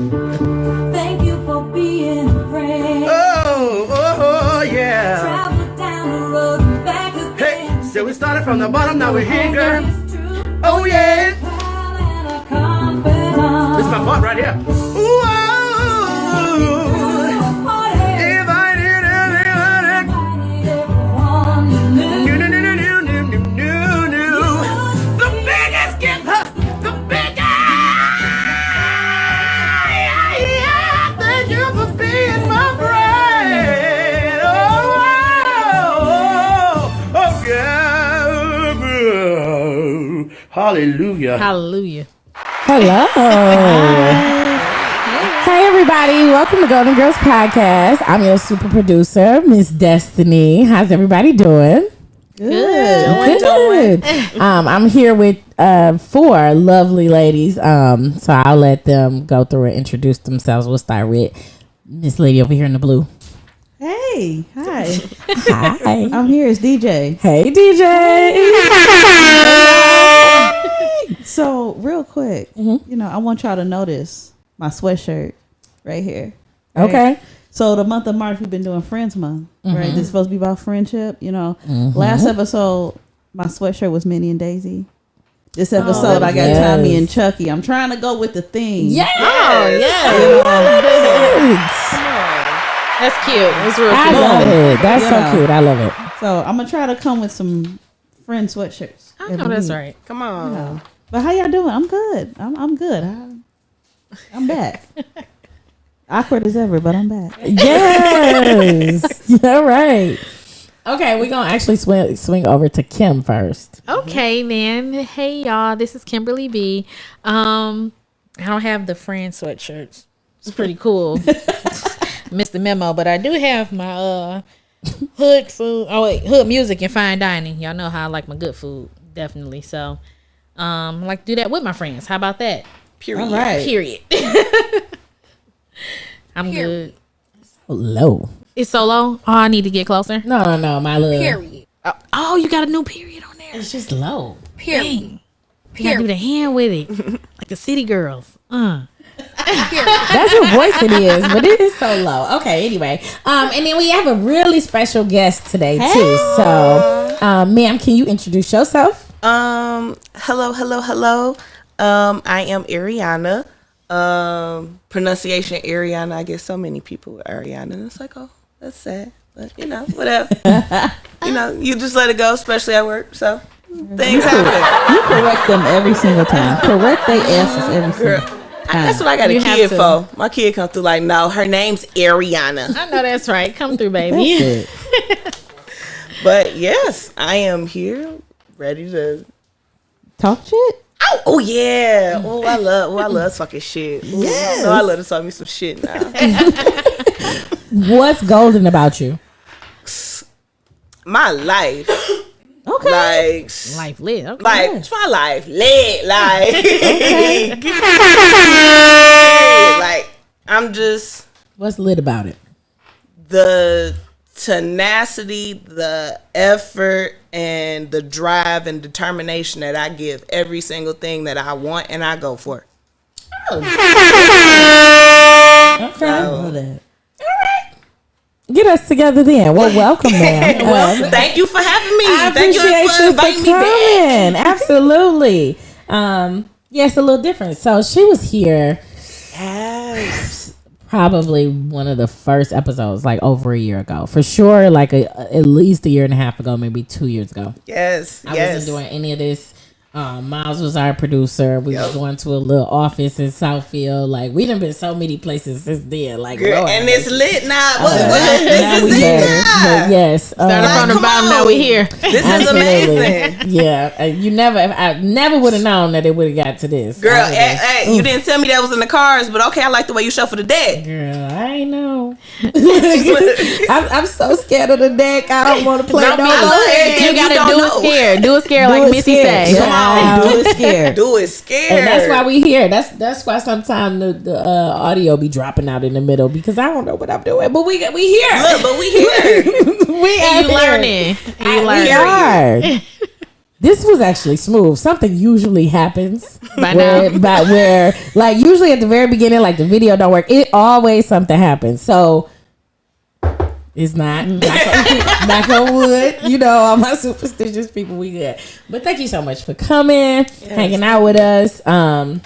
Thank you for being a friend. Oh, yeah. Travel down the road and back again. Hey, so we started from the bottom, now we're here, girl. Oh, yeah. This is my part right here. Ooh, if I did everything, the biggest gift, the biggest. Thank you for being my friend. Oh, yeah. Hallelujah. Hallelujah. Hello. Hi, everybody. Welcome to Golden Girls Podcast. I'm your super producer, Miss Destiny. How's everybody doing? Good. I'm here with 4 lovely ladies. So I'll let them go through and introduce themselves. We'll start with Miss Lady over here in the blue. Hey, hi. Hi. I'm here as DJ. Hey, DJ. So, real quick, I want y'all to notice my sweatshirt right here. Right? Okay. So, the month of March, we've been doing Friends Month, right? This is supposed to be about friendship, Last episode, my sweatshirt was Minnie and Daisy. This episode, I got Tommy and Chucky. I'm trying to go with the theme. Yes. Oh, yeah. That's cute. It's real I cute. love it. That's so cute. I love it. So, I'm going to try to come with some friend sweatshirts. I know that's right. Come on. But how y'all doing? I'm good. I'm good. I'm back. Awkward as ever, but I'm back. Yes. All right. Okay, we're going to actually swing over to Kim first. Okay, then. Hey, y'all. This is Kimberly B. I don't have the friend sweatshirts. It's pretty cool. Missed the memo, but I do have my hood food. Oh, wait. Hood music and fine dining. Y'all know how I like my good food. Definitely. So, I like to do that with my friends. How about that? Period. All right. Period. I'm good. Low. It's so low? Oh, I need to get closer. No, my love. Period. Oh, you got a new period on there. It's just low. Period. You gotta do the hand with it. Like the city girls. That's what voice it is, but it is so low. Okay, anyway. And then we have a really special guest today, too. So, ma'am, can you introduce yourself? Hello. I am Ariana. Pronunciation Ariana. I get so many people Ariana. And it's like, oh, that's sad. But whatever. You just let it go, especially at work. So things happen. You correct them every single time. Correct their asses every single time. That's what I got a kid for. My kid comes through like, no, her name's Ariana. I know that's right. Come through, baby. But yes, I am here, ready to talk shit. Oh yeah. I love fucking shit. Yes. I love to talk me some shit now. What's golden about you? My life. Okay. Life lit. Okay. Like, it's my life lit. Like, like, I'm just. What's lit about it? The tenacity, the effort, and the drive and determination that I give every single thing that I want and I go for. Oh. Okay. I love that. All right. Get us together then. Well, welcome, ma'am. Well, thank you for having me. I Thank you appreciate for inviting me back. Absolutely. It's a little different. So she was here. Yes. Probably one of the first episodes, like over a year ago. For sure, like at least a year and a half ago, maybe 2 years ago. Yes. I wasn't doing any of this. Miles was our producer. We was going to a little office in Southfield. Like, we done been so many places since then. Like, girl, Lord, and it's lit now. Now we here. Yes. Started from the bottom, now we here. This is amazing. Yeah. I never would have known that it would have got to this. Girl, hey, you didn't tell me that was in the cards, but okay, I like the way you shuffle the deck. Girl, I know. I'm so scared of the deck. I don't want to play no more. You gotta do it scared. Do it scared like Missy say. Come on. Do it scared. Do it scared. And that's why we here. That's why sometimes the audio be dropping out in the middle because I don't know what I'm doing. But we here. Look, but we here. We are learning. We are. This was actually smooth. Something usually happens By where like usually at the very beginning, like the video don't work. It always something happens. So it's not knock on wood. You know, all my superstitious people, we good. But thank you so much for coming, hanging out with us. I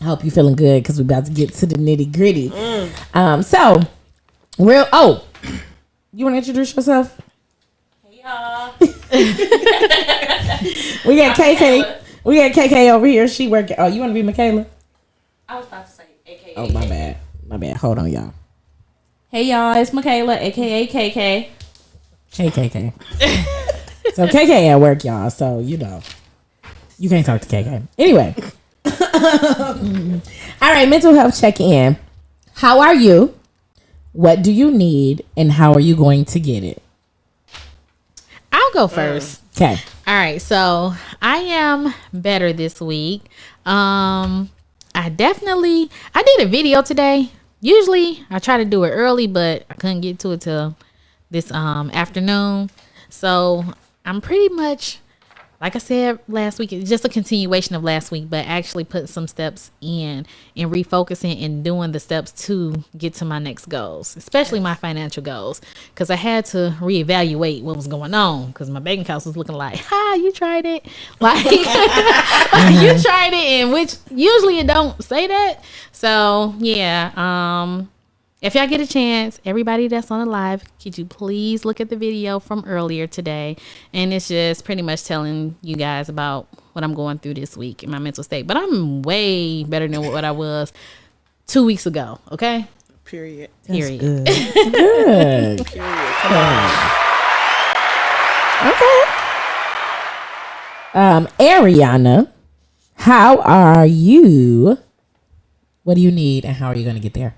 hope you're feeling good because we're about to get to the nitty gritty. So you want to introduce yourself? Hey y'all. We got KK. We got KK over here. She working. Oh, you want to be Michaela? I was about to say AKA. Oh, my bad. My bad. Hold on, y'all. Hey y'all, it's Michaela, aka KK. Hey, KK. So KK at work, y'all. So you know, you can't talk to KK. Anyway. All right, mental health check-in. How are you? What do you need? And how are you going to get it? I'll go first. Okay. All right, so I am better this week. I did a video today. Usually I try to do it early, but I couldn't get to it till this afternoon. So I'm pretty much, like I said last week, it's just a continuation of last week, but actually putting some steps in and refocusing and doing the steps to get to my next goals, especially my financial goals, because I had to reevaluate what was going on because my bank account was looking like, you tried it. Like, you tried it, and which usually it don't say that. So, yeah, if y'all get a chance, everybody that's on the live, could you please look at the video from earlier today? And it's just pretty much telling you guys about what I'm going through this week in my mental state. But I'm way better than what I was 2 weeks ago, okay? Period. Period. Good. Good. Period. Come on. Okay. Ariana, how are you? What do you need and how are you going to get there?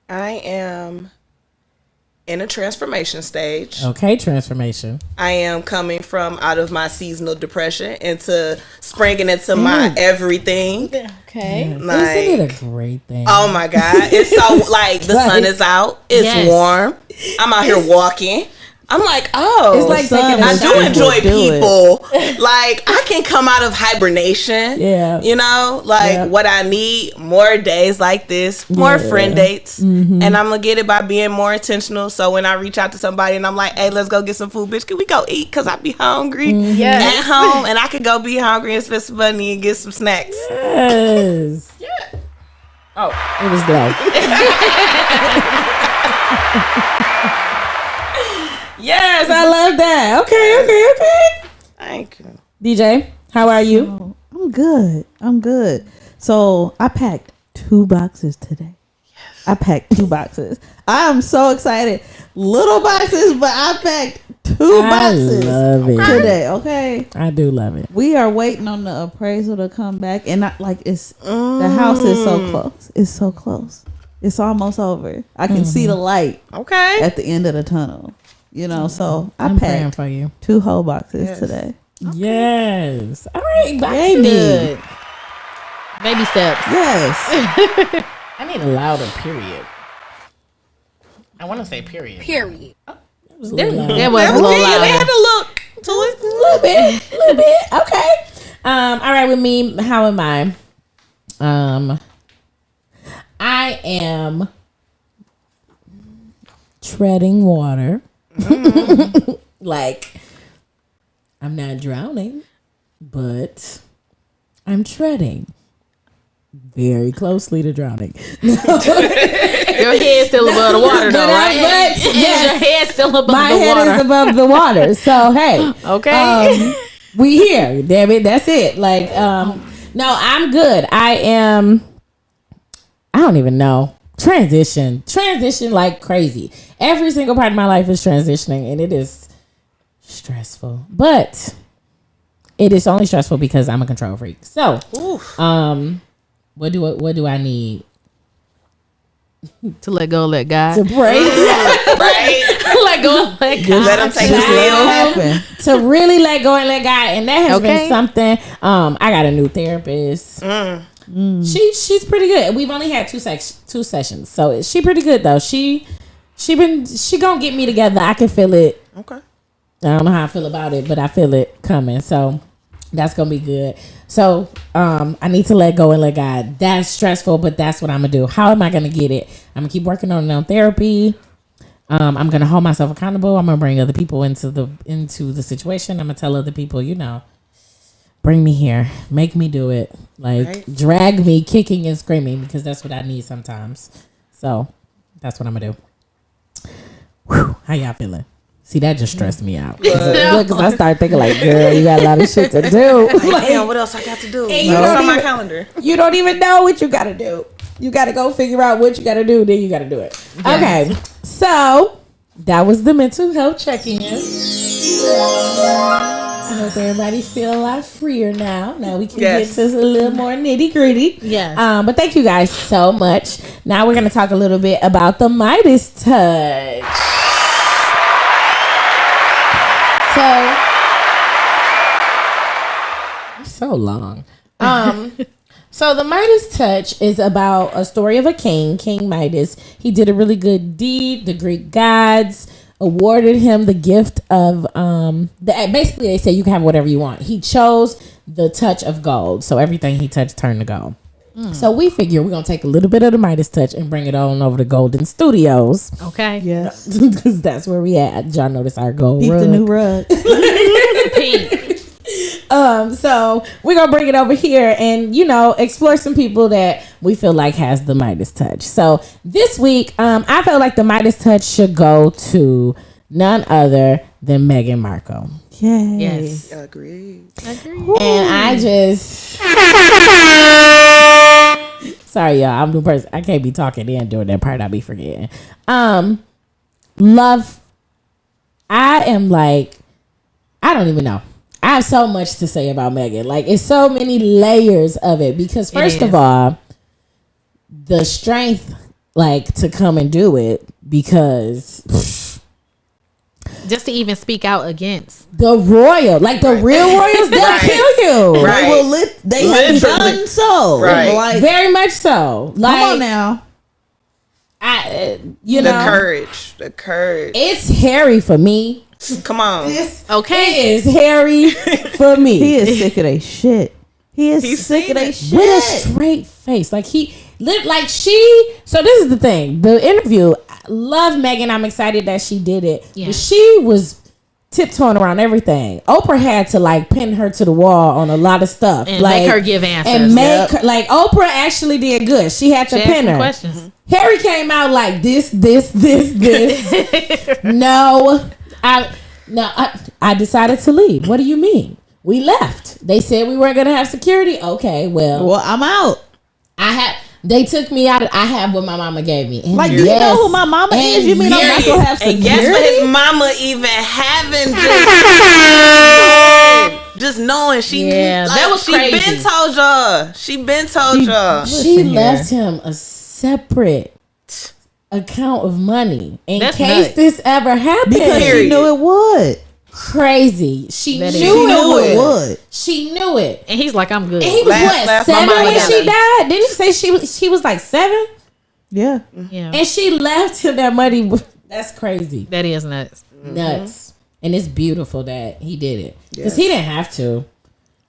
I am in a transformation stage. Okay, transformation. I am coming from out of my seasonal depression into springing into my everything. Okay. Like, Isn't it a great thing? oh my God. It's so like the sun is out. It's Yes. warm. I'm out here walking. I'm like, oh, It's like taking I a do shower. enjoy Do it. people. Like, I can come out of hibernation. Yeah. You know, like Yeah. what I need, more days like this, more Yeah. friend dates. Mm-hmm. And I'm going to get it by being more intentional. So when I reach out to somebody and I'm like, hey, let's go get some food, bitch, can we go eat? Because I be hungry Mm-hmm. at home. And I could go be hungry and spend some money and get some snacks. Yes. Oh, it was low. Yes, I love that. Okay. Thank you. DJ, how are you? Oh, I'm good. So I packed 2 boxes today. I packed 2 boxes. I am so excited. Little boxes, but I packed 2 boxes love it. today. Okay. I do love it. We are waiting on the appraisal to come back, and the house is so close. It's so close. It's almost over. I can see the light Okay. at the end of the tunnel. You know, so I I'm praying packed for you. 2 whole boxes Yes. today. Yes. All right, Baby. Good. Baby steps. Yes. I need a louder period. I want to say period. Period. It was a little loud. That was a little They loud. had to look to it. A little bit. Okay. All right, with me, how am I? I am treading water. Like, I'm not drowning, but I'm treading very closely to drowning. Your head's still above the water, though, right? But, yes. Your head's still above My the head water. is above the water. So, hey. Okay. We here. Damn it. That's it. Like, no, I'm good. I don't even know. Transition like crazy. Every single part of my life is transitioning, and it is stressful. But it is only stressful because I'm a control freak. So, what do I need To let go, let God. to break? Right? Let go, let God. Let them take the Just let it wheel. happen. To really let go and let God, and that has been Okay. something. I got a new therapist. She's pretty good. We've only had two sessions, so she pretty good though. She gonna get me together. I can feel it. Okay. I don't know how I feel about it, but I feel it coming. So That's gonna be good. So I need to let go and let God. That's stressful, but that's what I'm gonna do. How am I gonna get it? I'm gonna keep working on it on therapy. I'm gonna hold myself accountable. I'm gonna bring other people into the situation. I'm gonna tell other people, bring me here, make me do it, drag me kicking and screaming, because that's what I need sometimes. So that's what I'm gonna do. Whew, how y'all feeling? See, that just stressed me out. Because I started thinking girl, you got a lot of shit to do. Damn, what else I got to do? You What's don't on my even- calendar? You don't even know what you got to do. You got to go figure out what you got to do. Then you got to do it. Okay. So that was the mental health check-in. I hope everybody feel a lot freer now. Now we can get to a little more nitty gritty. Yes. But thank you guys so much. Now we're going to talk a little bit about the Midas touch. So long. So the Midas touch is about a story of a king, King Midas. He did a really good deed. The Greek gods awarded him the gift of basically they say you can have whatever you want. He chose the touch of gold, so everything he touched turned to gold. So we figure we're gonna take a little bit of the Midas touch and bring it on over to Golden Studios. Okay. Yes. Because that's where we at. Y'all notice our gold Peep rug. the new rug. Pink. So we're gonna bring it over here and explore some people that we feel like has the Midas touch. So this week, I felt like the Midas touch should go to none other than Meghan Markle. Yay. Yes. Agreed. And I just sorry y'all, I'm the person I can't be talking and doing that part. I be forgetting. Love. I am I don't even know. I have so much to say about Megan. It's so many layers of it because first of all, the strength to come and do it because Just to even speak out against. the royal, the real royals, they'll kill you. Right. They have Literally. done so. Right. Very much so. Come on now. The courage. It's hairy for me. Come on. Okay. It is hairy for me. He is sick of their shit. He's sick seen of their it. shit. With a straight face. He lived she. So this is the thing. The interview. I love Megan. I'm excited that she did it. Yeah. But she was tiptoeing around everything. Oprah had to pin her to the wall on a lot of stuff And make her give answers. And make her, Oprah actually did good. She had to She pin asked some her. questions. Harry came out this. No, I decided to leave. What do you mean? We left. They said we weren't gonna have security. Okay, well, I'm out. They took me out. I have what my mama gave me. And Do you know who my mama is? You mean I'm not gonna have And security? guess what his mama even having just knowing she that was she crazy. been told y'all. She been told y'all. She left him a separate account of money in That's case nuts. this ever happened. Because she Period. knew it would. Crazy. She That knew is- She knew it it would. would. She knew it. And he's like, I'm good. And he was Last what, 7 mama when got she him. died? Didn't you say she was 7? Yeah. Yeah. And she left him that money. That's crazy. That is nuts. Nuts. And it's beautiful that he did it. Because he didn't have to.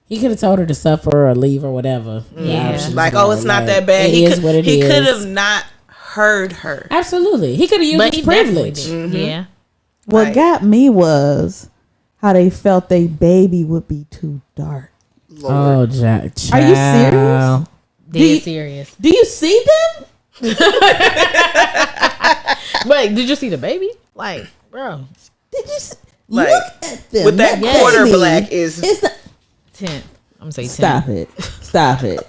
He could have told her to suffer or leave or whatever. Yeah. Options Like, were. it's not that bad. It He is could, what it he is. could have not heard her. Absolutely. He could have used But his he definitely privilege. did. Yeah. What Right. got me was how they felt they baby would be too dark. Oh, Jack. Are you serious? Dead serious. Do you see them? Wait, did you see the baby? Like, bro. Did you Like, look at them? with that That quarter baby black is the, 10. I'm going to say 10. stop it. Stop it.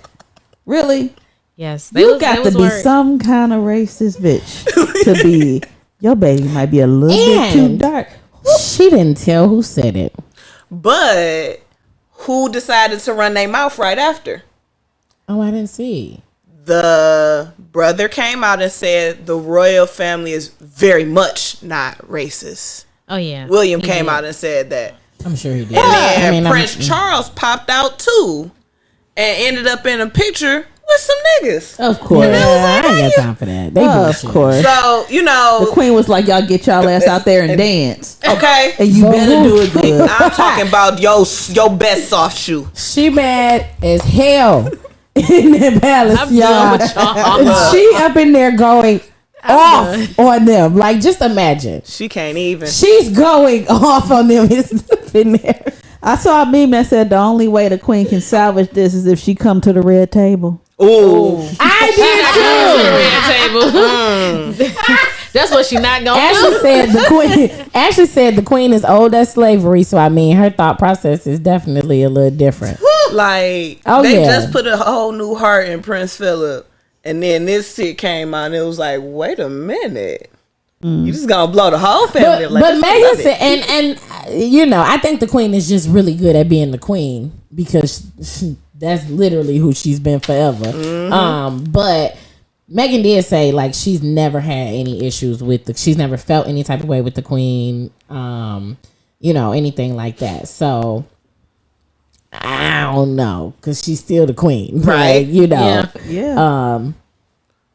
Really? Yes. You got to be some kind of racist bitch to be. Your baby might be a little bit too And- dark. She didn't tell who said it. But who decided to run their mouth right after? Oh, I didn't see. The brother came out and said the royal family is very much not racist. Oh, yeah. William He came did. out and said that. I'm sure he did. And then I mean, Prince Charles popped out too and ended up in a picture with some niggas. Of course. I ain't got time for that. They Of bullshit. course. So, you The know, queen was like, y'all get y'all ass out there and dance. okay. And you better do it good. I'm talking about your best soft shoe. She mad as hell in the palace, I'm done y'all. with y'all. And she up in there going off on them. Like, just imagine. She can't even. She's going off on them. It's up in there. I saw a meme that said the only way the queen can salvage this is if she come to the red table. Ooh. I Red table. That's what she not gonna Ashley do. said the queen. Ashley said the queen is old as slavery. So I mean, her thought process is definitely a little different. Like, Oh, they yeah. just put a whole new heart in Prince Philip. And then this shit came out and it was like, wait a minute. You just gonna blow the whole family. But Megan said, and you know, I think the queen is just really good at being the queen because that's literally who she's been forever. But Megan did say like she's never had any issues with she's never felt any type of way with the queen, you know, anything like that. So I don't know because she's still the queen, right? Like, you know, Yeah.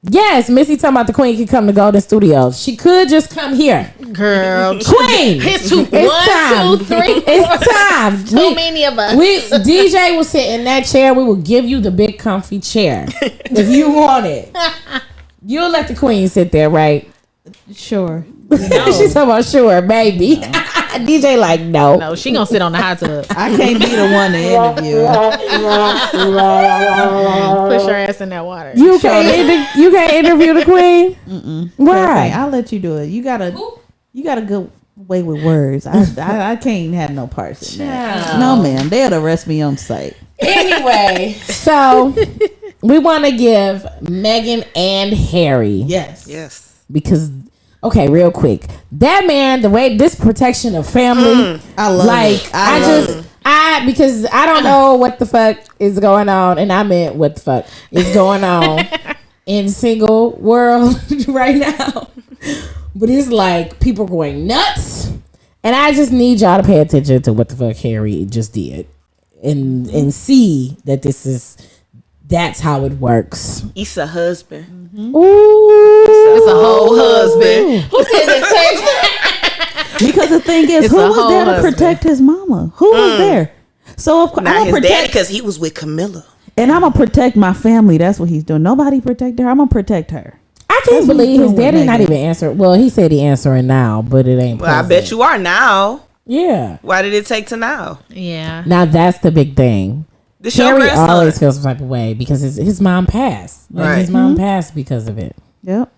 Yes, Missy talking about the queen could come to Golden Studios. She could just come here. Girl. Queen. It's two, time. 1, 2, 3, 4. It's time. Too many of us. DJ will sit in that chair. We will give you the big comfy chair if you want it. You'll let the queen sit there, right? Sure. She's talking about sure, baby. DJ like no. No, she gonna sit on the hot tub. I can't be the one to interview. Push her ass in that water. You can't interview the queen. Okay, Why? I'll let you do it. You got a good way with words. I can't have no parts in that. No, ma'am. They'll arrest me on site. Anyway, so we want to give Meghan and Harry. Yes. Because okay, real quick, that man, the way this protection of family, I love it. Because I don't know what the fuck is going on, and I meant what the fuck is going on in single world right now. But it's like people going nuts, and I just need y'all to pay attention to what the fuck Harry just did, and see that that's how it works. He's a husband. Ooh, It's a whole husband. Who said that? Because the thing is, It's who a was whole there to husband. protect his mama? Who was there? So of course, Not I'm his gonna daddy, protect, because he was with Camilla. and I'm gonna protect my family. That's what he's doing. Nobody protected her. I'm gonna protect her. I can't That's what believe he's his doing with daddy not Meghan. even answering. Well, he said he answering now, but it ain't. Well, I bet you are now. Yeah. Why did it take to now? Yeah. Now that's the big thing. This your Harry grandson. always feels some type of way because his mom passed. Like, Right. his mom passed because of it. Yep.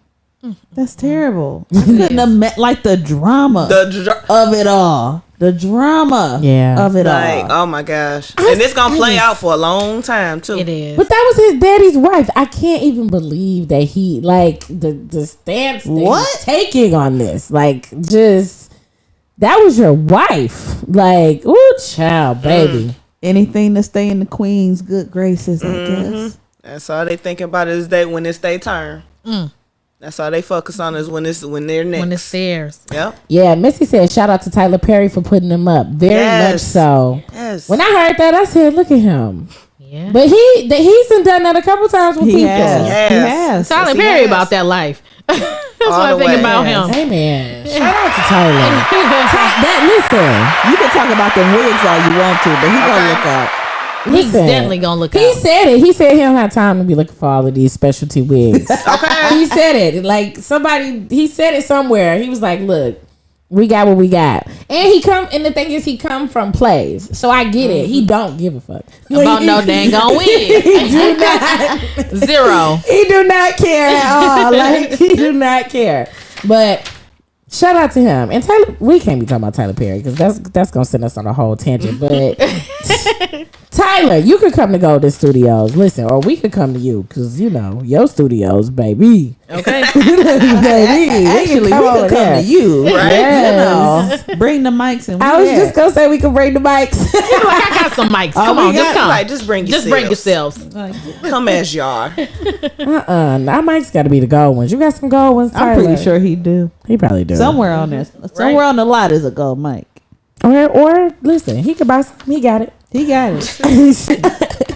That's terrible. I couldn't have met like the drama of it all. The drama Yeah. of it Like, all. oh my gosh. And it's going to play out for a long time, too. It is. But that was his daddy's wife. I can't even believe that he like the stance that he's taking on this. Like, just that was your wife. Like, ooh, child, baby. Anything to stay in the queen's good graces, I guess. That's all they thinking about is when it's their turn. That's all they focus on is when they're next. when it's theirs. Yep. Yeah, Missy said shout out to Tyler Perry for putting them up. Very Yes. much so. Yes. When I heard that, I said, look at him. Yeah. But he's done that a couple times with He people. has. Yes. He has. Tyler Yes, he Perry has. about that life. That's what All I the think way. about him. Hey man, shout out to Tyler. That You can talk about them wigs all you want to, but he gonna look out. He's definitely gonna look He out. said it. He said he don't have time to be looking for all of these specialty wigs. Okay. He said it. Like he said it somewhere. He was like, look, we got what we got. And the thing is he come from plays. So I get it. He don't give a fuck. About no dang on wig. He do not. Zero. He do not care at all. Like he do not care. But shout out to him. And Tyler, we can't be talking about Tyler Perry because that's gonna send us on a whole tangent. But Tyler, you could come to Golden Studios. Listen, or we could come to you because you know your studios, baby. Okay. Baby, Actually, we could come to you, right? Yes. You know, bring the mics and I was just gonna say we could bring the mics. I got some mics. Come on, just come. Like, just bring yourselves. Just bring yourselves. Come as you are. Our mics got to be the gold ones. You got some gold ones, Tyler? I'm pretty sure he do. He probably do. Somewhere on there, somewhere on the lot is a gold mic. Or listen, he could buy some. He got it. He got it.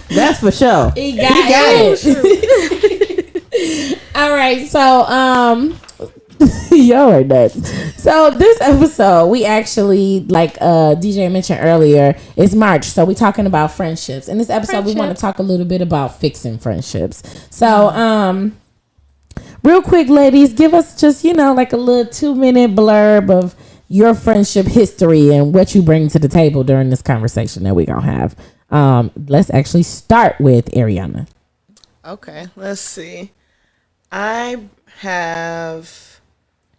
That's for sure. He got it. All right, so y'all are nuts. So this episode, we actually, like DJ mentioned earlier, it's March, so we're talking about friendships. In this episode, we want to talk a little bit about fixing friendships. So real quick, ladies, give us just like a little 2-minute blurb of your friendship history and what you bring to the table during this conversation that we're gonna have. Let's actually start with Ariana. Okay, let's see. I have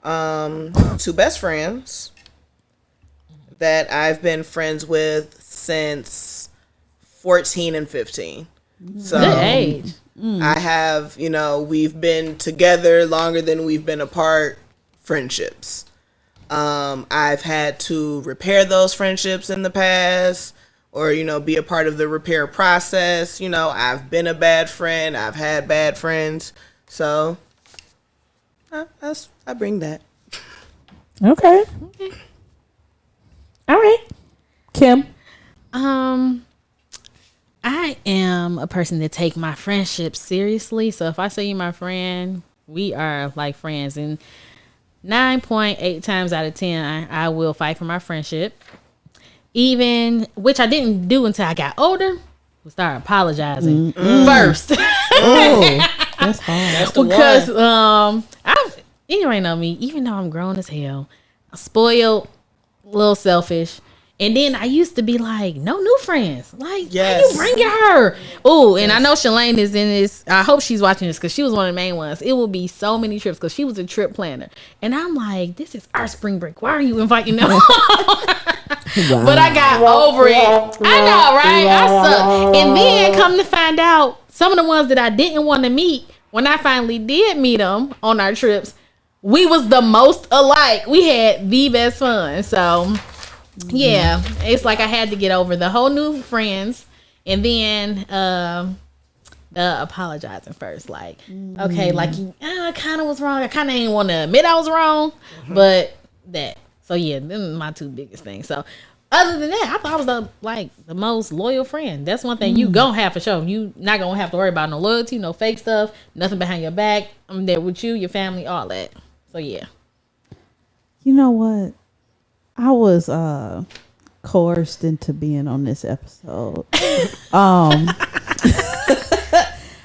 2 best friends that I've been friends with since 14 and 15. So Good age. I have, we've been together longer than we've been apart friendships. I've had to repair those friendships in the past or, be a part of the repair process. I've been a bad friend. I've had bad friends. So I bring that. Okay. All right. Kim. I am a person that take my friendships seriously. So if I say you're my friend, we are like friends. And 9.8 times out of 10, I will fight for my friendship. Even, which I didn't do until I got older, we started apologizing first. Oh, that's hard. That's the Because one. you already know me, even though I'm grown as hell, I'm spoiled, a little selfish. And then I used to be like, no new friends. Like, Yes. why you bringing her? Oh, and I know Shalane is in this. I hope she's watching this because she was one of the main ones. It will be so many trips because she was a trip planner. And I'm like, this is our spring break. Why are you inviting them? But I got over it. I know, right? I suck. And then come to find out, some of the ones that I didn't want to meet, when I finally did meet them on our trips, we was the most alike. We had the best fun. So yeah, it's like I had to get over the whole new friends and then the apologizing first. Like, okay, like I kind of was wrong. I kind of didn't want to admit I was wrong, but that. So yeah, them are my 2 biggest things. So other than that, I thought I was the most loyal friend. That's one thing you gonna have for sure. You not gonna have to worry about no loyalty, no fake stuff, nothing behind your back. I'm there with you, your family, all that. So yeah. You know what? I was coerced into being on this episode. I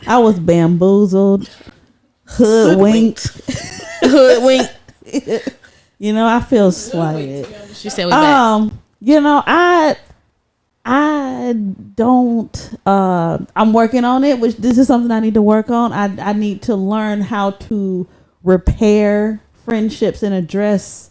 was bamboozled, hoodwinked. I feel slighted. She said we back. I don't I'm working on it, which this is something I need to work on. I need to learn how to repair friendships and address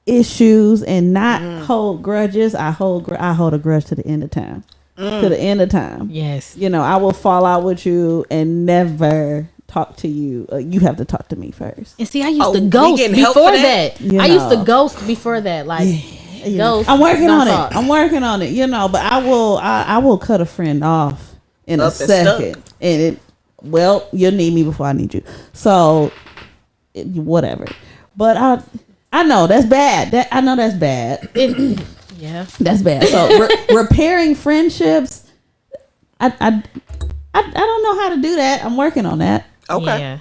issues and not hold grudges. I hold a grudge to the end of time. To the end of time. Yes. I will fall out with you and never talk to you. You have to talk to me first. And see, I used to ghost getting help before for that? that. I used to ghost before that. Like, ghost. I'm working don't on talk. it. I'm working on it. But I will cut a friend off in a Up and second. And you'll need me before I need you. So whatever. But I know that's bad. I know that's bad. Yeah. That's bad. So repairing friendships, I don't know how to do that. I'm working on that. Okay. Yeah.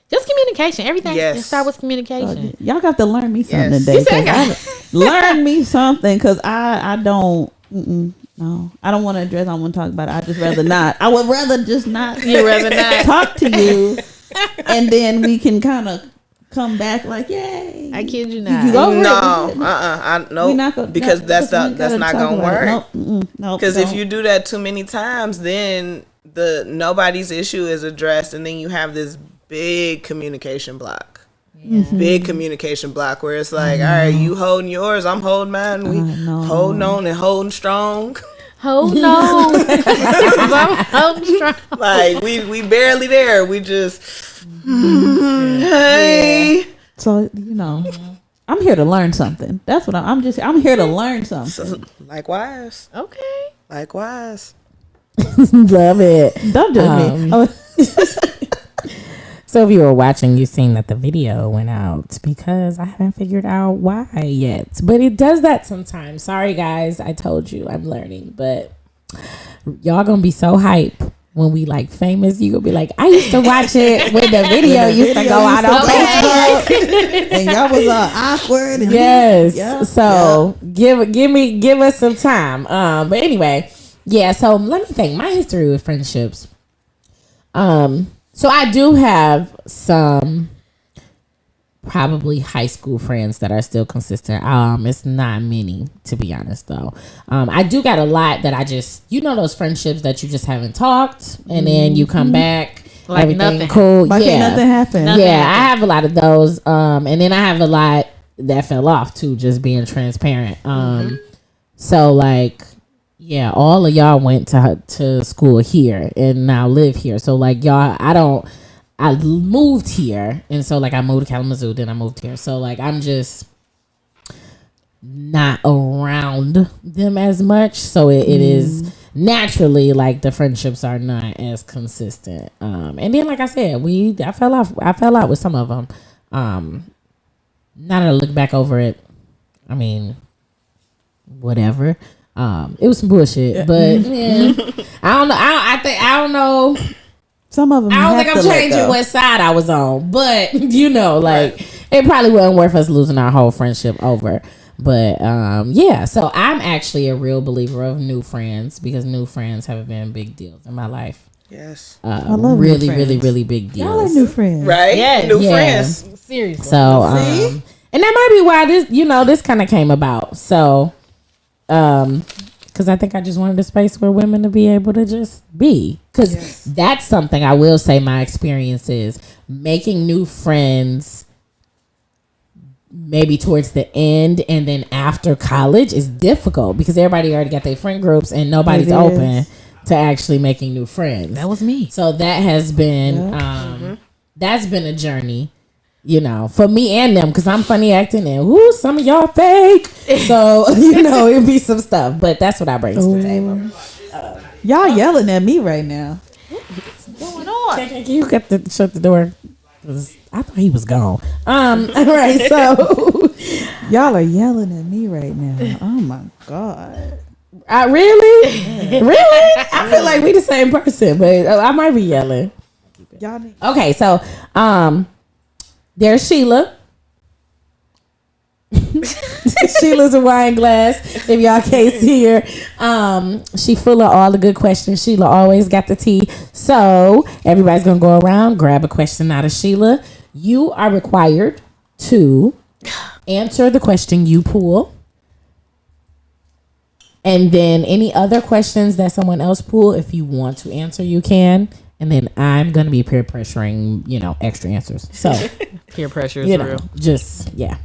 Just communication. Everything Yes. start with communication. Y'all got to learn me something Yes. today. You said 'Cause learn me something because I don't. No, I don't want to address. I don't want to talk about it. I just rather not. I would rather just not. You'd rather not. talk to you, and then we can kind of come back like, yay. I kid you not. You over it. I We no, not gonna- because no, that's we not gotta talk gonna about it. work. Nope. Because if don't. you do that too many times, then nobody's issue is addressed, and then you have this big communication block. Big communication block where it's like, all right, you holding yours, I'm holding mine. We holding on and holding strong. Hold on. I'm holding strong. Like we barely there. We just hey. So I'm here to learn something. That's what I'm here to learn something. So, likewise. Okay. Likewise. Love it. Don't judge me. So if you were watching, you've seen that the video went out because I haven't figured out why yet. But it does that sometimes. Sorry, guys. I told you I'm learning. But y'all gonna be so hype when we like famous. You gonna be like, I used to watch it when the video used to go out on Facebook. And y'all was awkward. And Yes. Yeah, So give us some time. But anyway, yeah. So let me think. My history with friendships. So I do have some probably high school friends that are still consistent. It's not many, to be honest, though. I do got a lot that I just, those friendships that you just haven't talked, and then you come back, Like everything nothing. cool. Like yeah, nothing happened. Nothing. yeah. I have a lot of those, and then I have a lot that fell off too. Just being transparent. So like. Yeah, all of y'all went to school here and now live here. So like y'all, I moved here, and so like I moved to Kalamazoo, then I moved here. So like I'm just not around them as much. So it is naturally like the friendships are not as consistent. And then like I said, I fell out with some of them. Now that I look back over it, I mean, whatever. It was some bullshit, but yeah, I don't know. I don't know. Some of them. I don't think I'm changing what side I was on, but it probably wasn't worth us losing our whole friendship over. But yeah, so I'm actually a real believer of new friends because new friends have been big deals in my life. Yes. I love new really, friends. really, really big deals. Y'all are new friends, Right? Yes. New Yeah. friends. Seriously. So and that might be why this kind of came about. So because I think I just wanted a space where women to be able to just be. Because that's something I will say my experience is making new friends maybe towards the end and then after college is difficult because everybody already got their friend groups and nobody's It is. open to actually making new friends. That was me. So that has been that's been a journey. For me and them, because I'm funny acting and some of y'all fake. So, it'd be some stuff. But that's what I bring to the table. Y'all yelling at me right now. What's going on? Can you shut the door? 'Cause I thought he was gone. All right, so. Y'all are yelling at me right now. Oh my God. Really? Really? I feel like we the same person, but I might be yelling. Y'all need- Okay, so, there's Sheila. Sheila's a wine glass. If y'all can't see her, she full of all the good questions. Sheila always got the tea. So everybody's gonna go around, grab a question out of Sheila. You are required to answer the question you pull, and then any other questions that someone else pull, if you want to answer, you can. And then I'm gonna be peer pressuring, extra answers. So Peer pressure is real. yeah.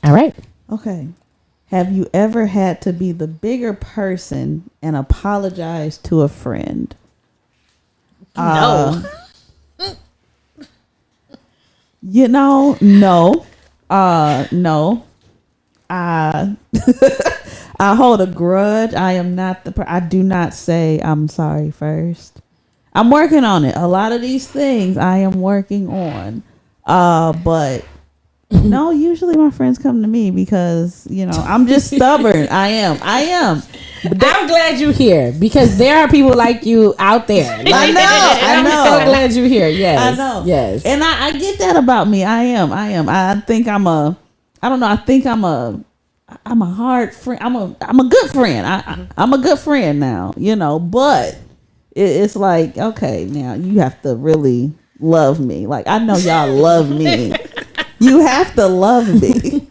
All right. Okay. Have you ever had to be the bigger person and apologize to a friend? No. No. No. I hold a grudge. I am not I do not say I'm sorry first. I'm working on it. A lot of these things I am working on. But no, usually my friends come to me because, I'm just stubborn. I am. I'm glad you're here because there are people like you out there. I know. I'm so glad you're here. Yes. I know. Yes. And I get that about me. I am. I think I think I'm a hard friend. I'm a good friend. I'm a good friend now, but it's like, okay, now you have to really love me. Like, I know y'all love me. You have to love me,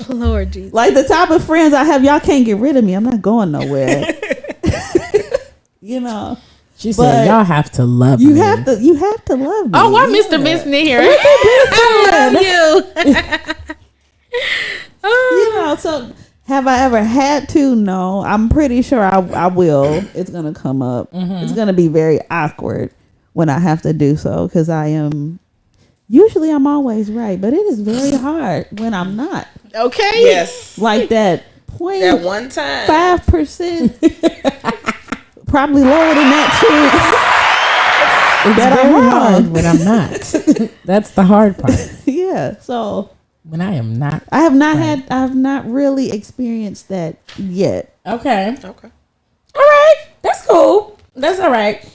Lord Jesus. Like the type of friends I have, y'all can't get rid of me. I'm not going nowhere. She said, y'all have to love me. You have to love me. Oh, why Mr. Benson in here? I love you. So have I ever had to? No. I'm pretty sure I will. It's going to come up. It's going to be very awkward when I have to do so because I'm always right, but it is very hard when I'm not. Okay. Yes. Like that point. That one time. 5%. Probably lower than that that are very hard. hard when I'm not. That's the hard part. Yeah. So When I am not. I have not really experienced that yet. Okay. Okay. All right. That's cool. That's all right.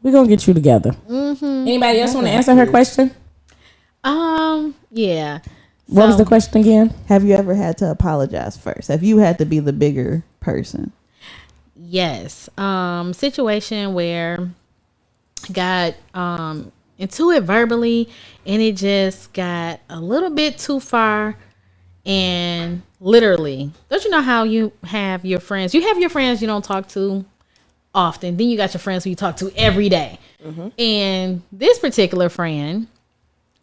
We're going to get you together. Anybody else want to answer her question? Yeah. What was the question again? Have you ever had to apologize first? Have you had to be the bigger person? Yes. Situation where got into it verbally and it just got a little bit too far, and literally, don't you know how you have your friends? You have your friends you don't talk to often. Then you got your friends who you talk to every day. And this particular friend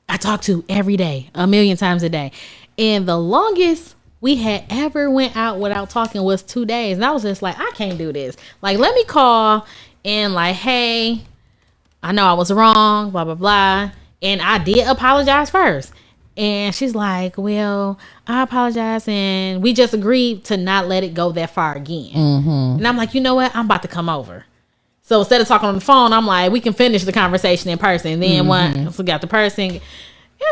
I talk to every day, a million times a day. And the longest we had ever went out without talking was 2 days. And I was just like, I can't do this. Like, let me call and like, hey, I know I was wrong, blah, blah, blah. And I did apologize first. And she's like, well, I apologize. And we just agreed to not let it go that far again. And I'm like, you know what? I'm about to come over. So instead of talking on the phone, I'm like, we can finish the conversation in person. And then once we got the person, it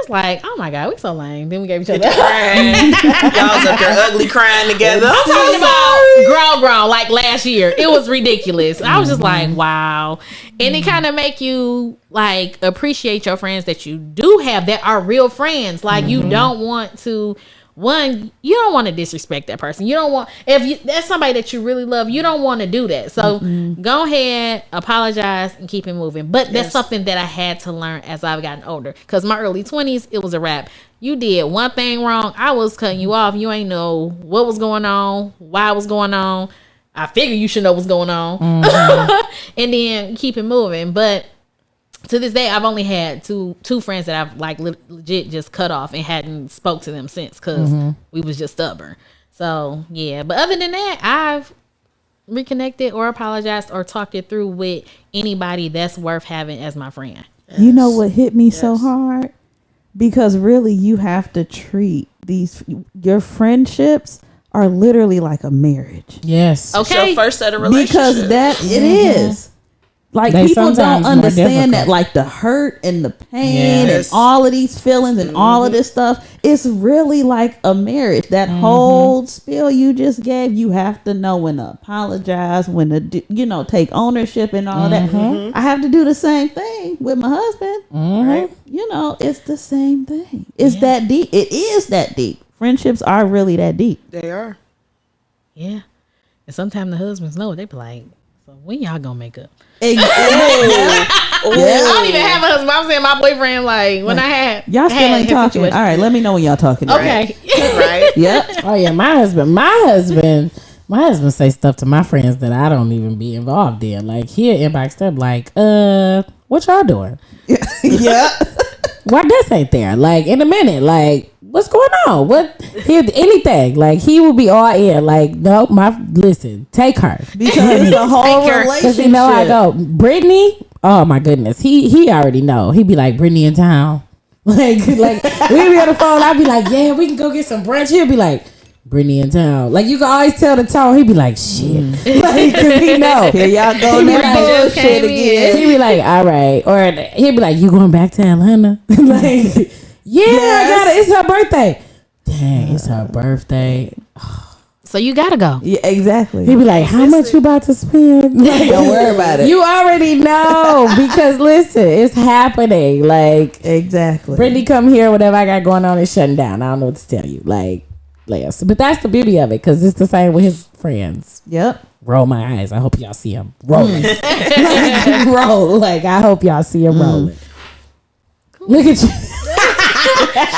was like, oh my God, we so lame. Then we gave each other. Y'all was up there ugly crying together. I'm talking about grown, like last year. It was ridiculous. I was just like, wow. And it kind of make you like appreciate your friends that you do have that are real friends. Like you don't want to, you don't want to disrespect that person. You don't want, that's somebody that you really love, you don't want to do that. So go ahead, apologize, and keep it moving. But that's something that I had to learn as I've gotten older. Because my early 20s, it was a wrap. You did one thing wrong, I was cutting you off. You ain't know what was going on, why it was going on. I figure you should know what's going on. And then keep it moving. But to this day, I've only had two friends that I've like legit just cut off and hadn't spoke to them since because we was just stubborn. So yeah, but other than that, I've reconnected or apologized or talked it through with anybody that's worth having as my friend. You know what hit me so hard? Because really, you have to treat your friendships are literally like a marriage. Yes. It's your first set of relationships. Because it is. Like They people don't sometimes more understand that, difficult. like the hurt and the pain Yes. and all of these feelings and all of this stuff. It's really like a marriage. That whole spiel you just gave, you have to know when to apologize, when to take ownership and all that. I have to do the same thing with my husband. Right? It's the same thing. It's that deep. It is that deep. Friendships are really that deep. They are. Yeah. And sometimes the husbands know it. They be like, so when y'all gonna make up? I I don't even have a husband. I'm saying my boyfriend, like when I had Y'all still ain't his talking. situation. All right, let me know when y'all talking. Okay. Right? Yep. Oh yeah, my husband say stuff to my friends that I don't even be involved in. Like he'll inbox them like, what y'all doing? Yeah. Why this ain't there? Like in a minute, like what's going on? Anything? Like he will be all in. Like no, listen, take her Because it's a whole Take her. because relationship. he know I go. Brittany, oh my goodness, he already know. He be like Brittany in town. Like we be on the phone. I be like, yeah, we can go get some brunch. He'll be like, Brittany in town. Like you can always tell the tone. He be like, shit, like cause he know. Here y'all go He be that like, bullshit came in. again. He be like, all right, or he'll be like, you going back to Atlanta? Like, yeah, I got it. It's her birthday. Dang, it's her birthday. So you gotta go. Yeah, exactly. He be like, how much you about to spend? Like, Don't worry about it. you already know because listen, it's happening. Like, Exactly. Brittany, come here. Whatever I got going on is shutting down. I don't know what to tell you. Like, but that's the beauty of it because it's the same with his friends. Yep. Roll my eyes. I hope y'all see him rolling. Like, roll. Like I hope y'all see him rolling. Look at you.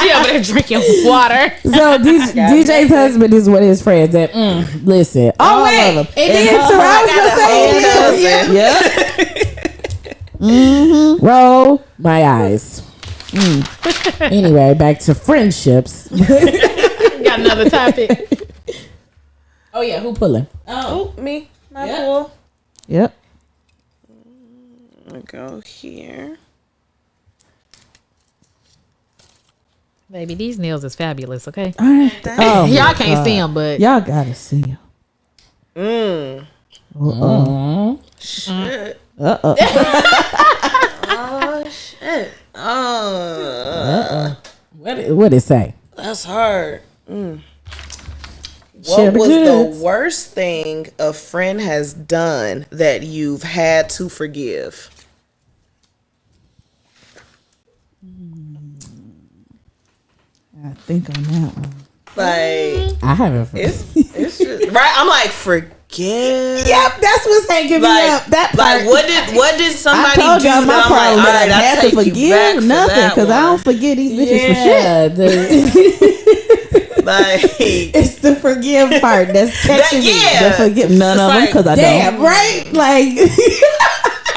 She over there drinking water. So DJ's husband is one of his friends that listen. Oh All wait, of them. and then too, I was gonna say Yeah. roll my eyes. Anyway, back to friendships. Got another topic. Oh yeah, who pulling? Oh, me. My pool. Yep. I'll go here. Baby, these nails is fabulous, okay? Oh, Y'all can't see them, but y'all gotta see him. Shit. What it say? That's hard. Share What the was goods. the worst thing a friend has done that you've had to forgive? I think on that one. Like, I haven't. it's just, right? I'm like, forgive. Yep, that's what's hanging me Like, up. That part. like what did somebody I told do y'all my that I'm problem like, all that right, I had to take you back forgive for nothing that because I one. don't forget these bitches yeah, Like, it's the forgive part that's catching me. yeah. The forgive none of them like, because I Damn, don't. right? Like,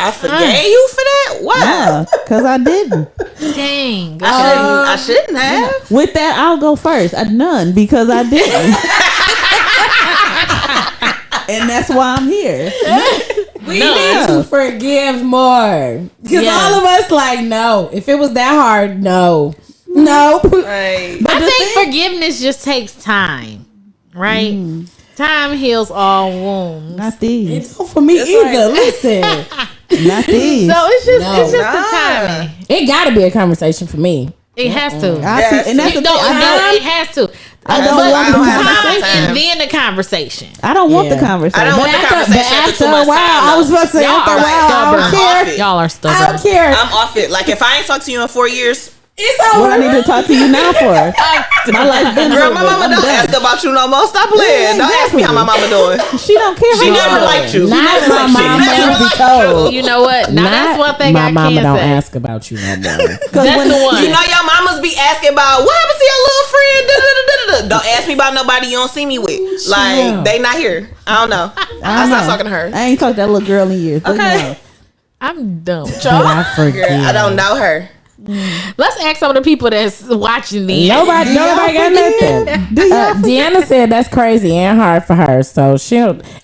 I forgave you for that? Why? Yeah, because I didn't. Dang. I shouldn't have. With that, I'll go first. None because I didn't. And that's why I'm here. we need to forgive more. Because Yeah. all of us, like, no. If it was that hard, no. No. Like, I think forgiveness just takes time, right? Time heals all wounds. Not these. It's not for me either. Listen. Not these. So it's just No. it's just Nah. the timing. It gotta be a conversation for me. It has to. I see, and that's the No, thing. it has to. I don't But want the I don't have time time. and then the conversation. I don't want the Yeah. conversation. I don't want the conversation but for too after a much while, time. I was about to say, Y'all after a are while, I stubborn. don't I'm care. off it. Y'all are I stubborn. don't care. I'm off it. Like, if I ain't talked to you in 4 years, It's What over. I need to talk to you now for? My life been girl, over. my mama I'm don't done. ask about you no more. Stop playing. Don't ask me how my mama doing. She don't care. She how never you liked you. Not my She mama never must be liked told. You know what? Now that's one thing my I mama can don't say. ask about you no more. That's the one. You know your mamas be asking about what happened to your little friend. Da-da-da-da-da. Don't ask me about nobody you don't see me with. Like, they not here. I don't know. I know. stop talking to her. I ain't talked to that little girl in years. But Okay. no. I'm done with But y'all. I forgive. Girl, I don't know her. Let's ask some of the people that's watching these. Nobody got nothing. Deanna said that's crazy and hard for her. So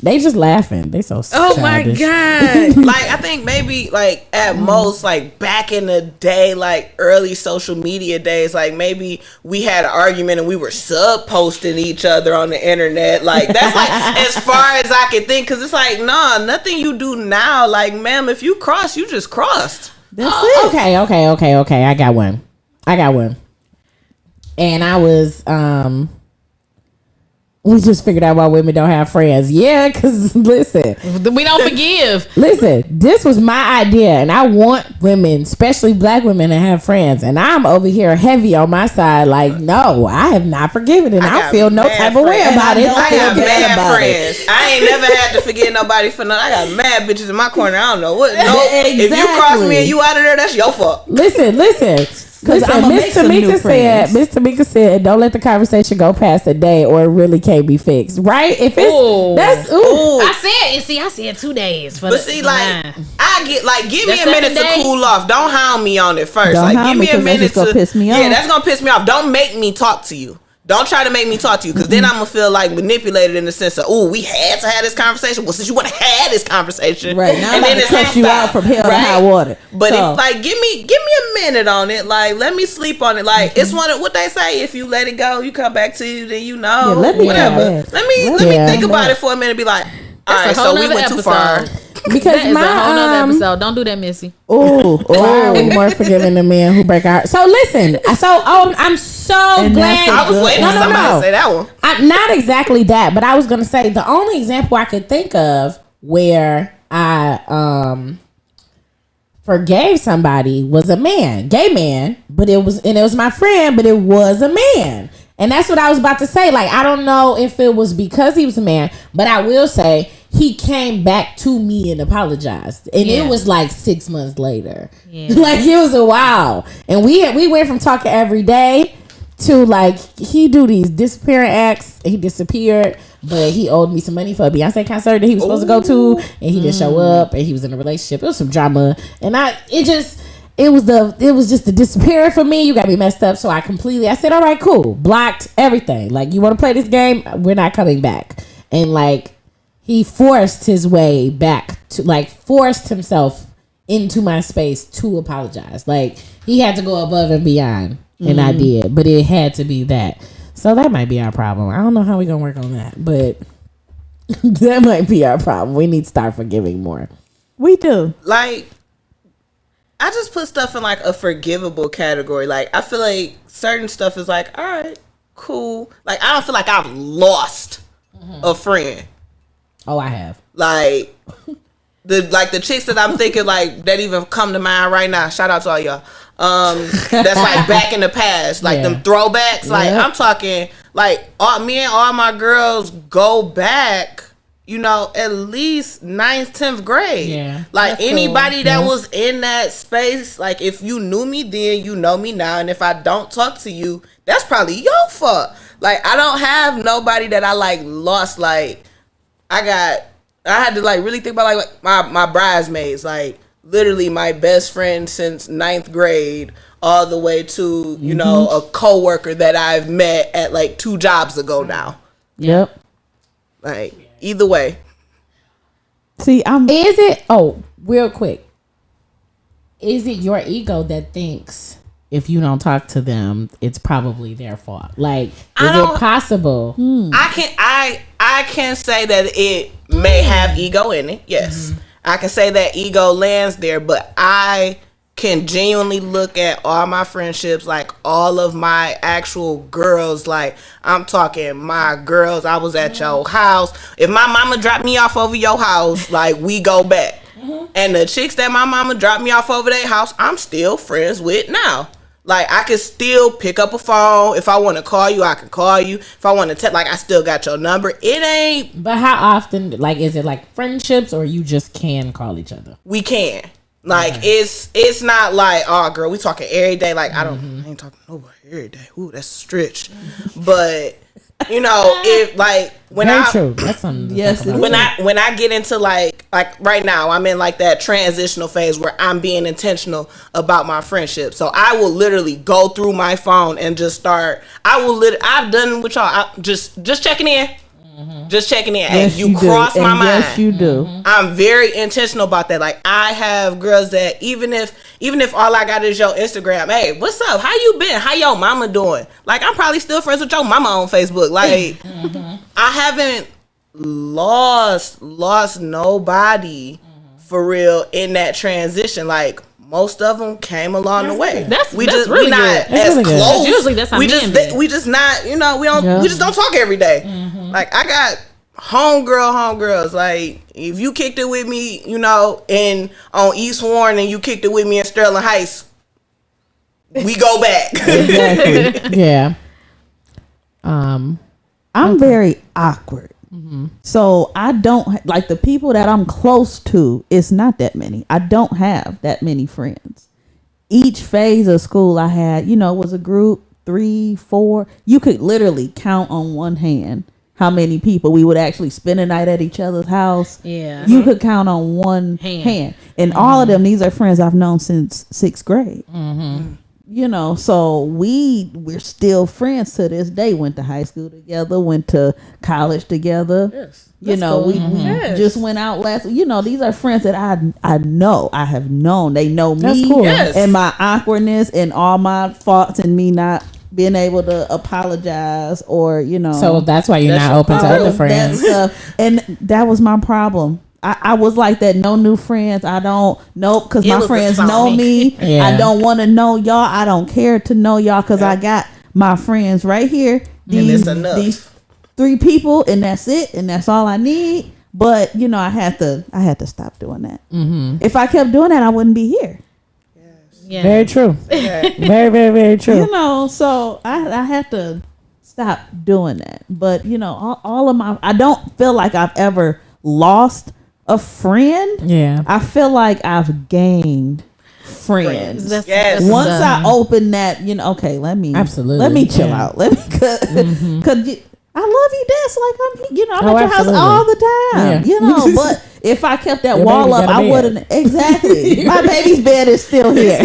they just laughing. They so Oh my childish. god. Like, I think maybe like at most, like back in the day, like early social media days, like maybe we had an argument and we were sub posting each other on the internet. Like, that's like as far as I can think, because it's like, nah, nothing you do now. Like, ma'am, if you cross, you just crossed. That's it. Okay. I got one. And I was we just figured out why women don't have friends. Yeah, because listen, We don't forgive. this was my idea, and I want women, especially black women, to have friends. And I'm over here heavy on my side, like, no, I have not forgiven, and I got don't feel no mad type of way friends. about it. I feel got bad mad about it. friends. I ain't never had to forget nobody for nothing. I got mad bitches in my corner. I don't know what. No, if you cross me and you out of there, that's your fault. Listen. I'ma make Miss some new Tamika said, don't let the conversation go past a day or it really can't be fixed. Right? If it's Ooh. that's Ooh. I said 2 days for But see, like, I get like, give me That a minute second day? to cool off. Don't hound me on it first. Don't Like, hound give me, me a 'cause that's minute just gonna to piss me Yeah, off. that's gonna piss me off. Don't make me talk to you. Don't try to make me talk to you, because then I'm gonna feel like manipulated in the sense of, oh, we had to have this conversation. Well, since you want to have this conversation, Right now, I'm and about then to it's cut you hostile, out from hell to right? high water. But So- if like, give me a minute on it. Like, let me sleep on it. Like, it's one of what they say. If you let it go, you come back to you. Then you know. Yeah, let me whatever. have that. Let me Yeah. think about it for a minute. And be like, all right, a whole so we nother went too episode. far. because That is a whole nother my episode. Don't do that, Missy. why are we more forgiving the men who break our heart? So listen, I'm so And glad. that's I was waiting No, for no, somebody no. to say that one. Not exactly that, but I was gonna say the only example I could think of where I forgave somebody was a man, gay man, but it was my friend, but it was a man. And that's what I was about to say. Like, I don't know if it was because he was a man, but I will say he came back to me and apologized. And Yeah. it was like 6 months later. Yeah. Like, it was a while. And we went from talking every day to like, he do these disappearing acts. He disappeared, but he owed me some money for a Beyonce concert that he was supposed to go to, and he didn't show up, and he was in a relationship. It was some drama, and it was just the disappearing for me. You got me messed up, so I said, all right, cool, blocked everything. Like, you want to play this game? We're not coming back. And like, he forced his way back to, like, forced himself into my space to apologize. Like, he had to go above and beyond, and I did, but it had to be that. So that might be our problem. I don't know how we gonna work on that, but that might be our problem. We need to start forgiving more. We do. Like, I just put stuff in like a forgivable category. Like I feel like certain stuff is like, all right, cool. Like I don't feel like I've lost a friend. Oh, I have. Like the chicks that I'm thinking like that even come to mind right now. Shout out to all y'all. That's like back in the past, like them throwbacks. Like I'm talking like me and all my girls go back, you know, at least 9th, 10th grade. Yeah. Like anybody that was in that space, like if you knew me then, you know me now. And if I don't talk to you, that's probably your fault. Like I don't have nobody that I like lost. Like I had to like really think about like my bridesmaids, like literally my best friend since 9th grade all the way to, you know, a coworker that I've met at like 2 jobs ago now. Yep. Like either way. See, Is it? Oh, real quick. Is it your ego that thinks if you don't talk to them, it's probably their fault? Like, is it possible? I can say that it may have ego in it. Yes. I can say that ego lands there, but I can genuinely look at all my friendships, like all of my actual girls, like I'm talking my girls, I was at your house. If my mama dropped me off over your house, like we go back. And the chicks that my mama dropped me off over their house, I'm still friends with now. Like I can still pick up a phone. If I want to call you, I can call you. If I want to text, like I still got your number. It ain't. But how often? Like, is it like friendships, or you just can call each other? We can. Like it's not like, oh girl, we talking every day. Like I ain't talking to nobody every day. Ooh, that's a stretch. But you know, if like when Very true. That's something. When I get into like right now, I'm in like that transitional phase where I'm being intentional about my friendship. So I will literally go through my phone and just start. I've done with y'all. Just checking in. Just checking in. Yes, and you cross my mind. Yes, you do. I'm very intentional about that. Like I have girls that even if all I got is your Instagram, hey, what's up? How you been? How your mama doing? Like I'm probably still friends with your mama on Facebook. Like I haven't lost nobody for real in that transition. Like most of them came along the way. We really not good. as Really close. good. Usually that's how we just not, you know, we just don't talk every day. Like I got homegirls. Like if you kicked it with me, you know, on East Warren and you kicked it with me in Sterling Heights, we go back. Exactly. Yeah. I'm very awkward. So I don't like the people that I'm close to. It's not that many. I don't have that many friends. Each phase of school I had, you know, was a group 3, 4. You could literally count on one hand how many people we would actually spend a night at each other's house. Yeah. You could count on one hand. And all of them, these are friends I've known since 6th grade. You know, so we're still friends to this day. Went to high school together, went to college together. Yes. You know, we just went out last. You know, these are friends that I know. I have known. They know me and my awkwardness and all my faults and me not being able to apologize or, you know. So that's why you're not open to other friends. And that was my problem. I was like that. No new friends. I don't know because my friends know me. I don't want to know y'all. I don't care to know y'all because I got my friends right here. These 3 people and that's it. And that's all I need. But you know, I had to stop doing that. If I kept doing that, I wouldn't be here. Yeah. Very true. Very, very, very true. You know, so I had to stop doing that. But you know, all of I don't feel like I've ever lost a friend. Yeah. I feel like I've gained friends. Once I open that, you know, okay, let me chill out. Let me cause I love you, Des. Like I'm at your house all the time. You know, but if I kept that wall up, I wouldn't. Exactly. My baby's bed is still here.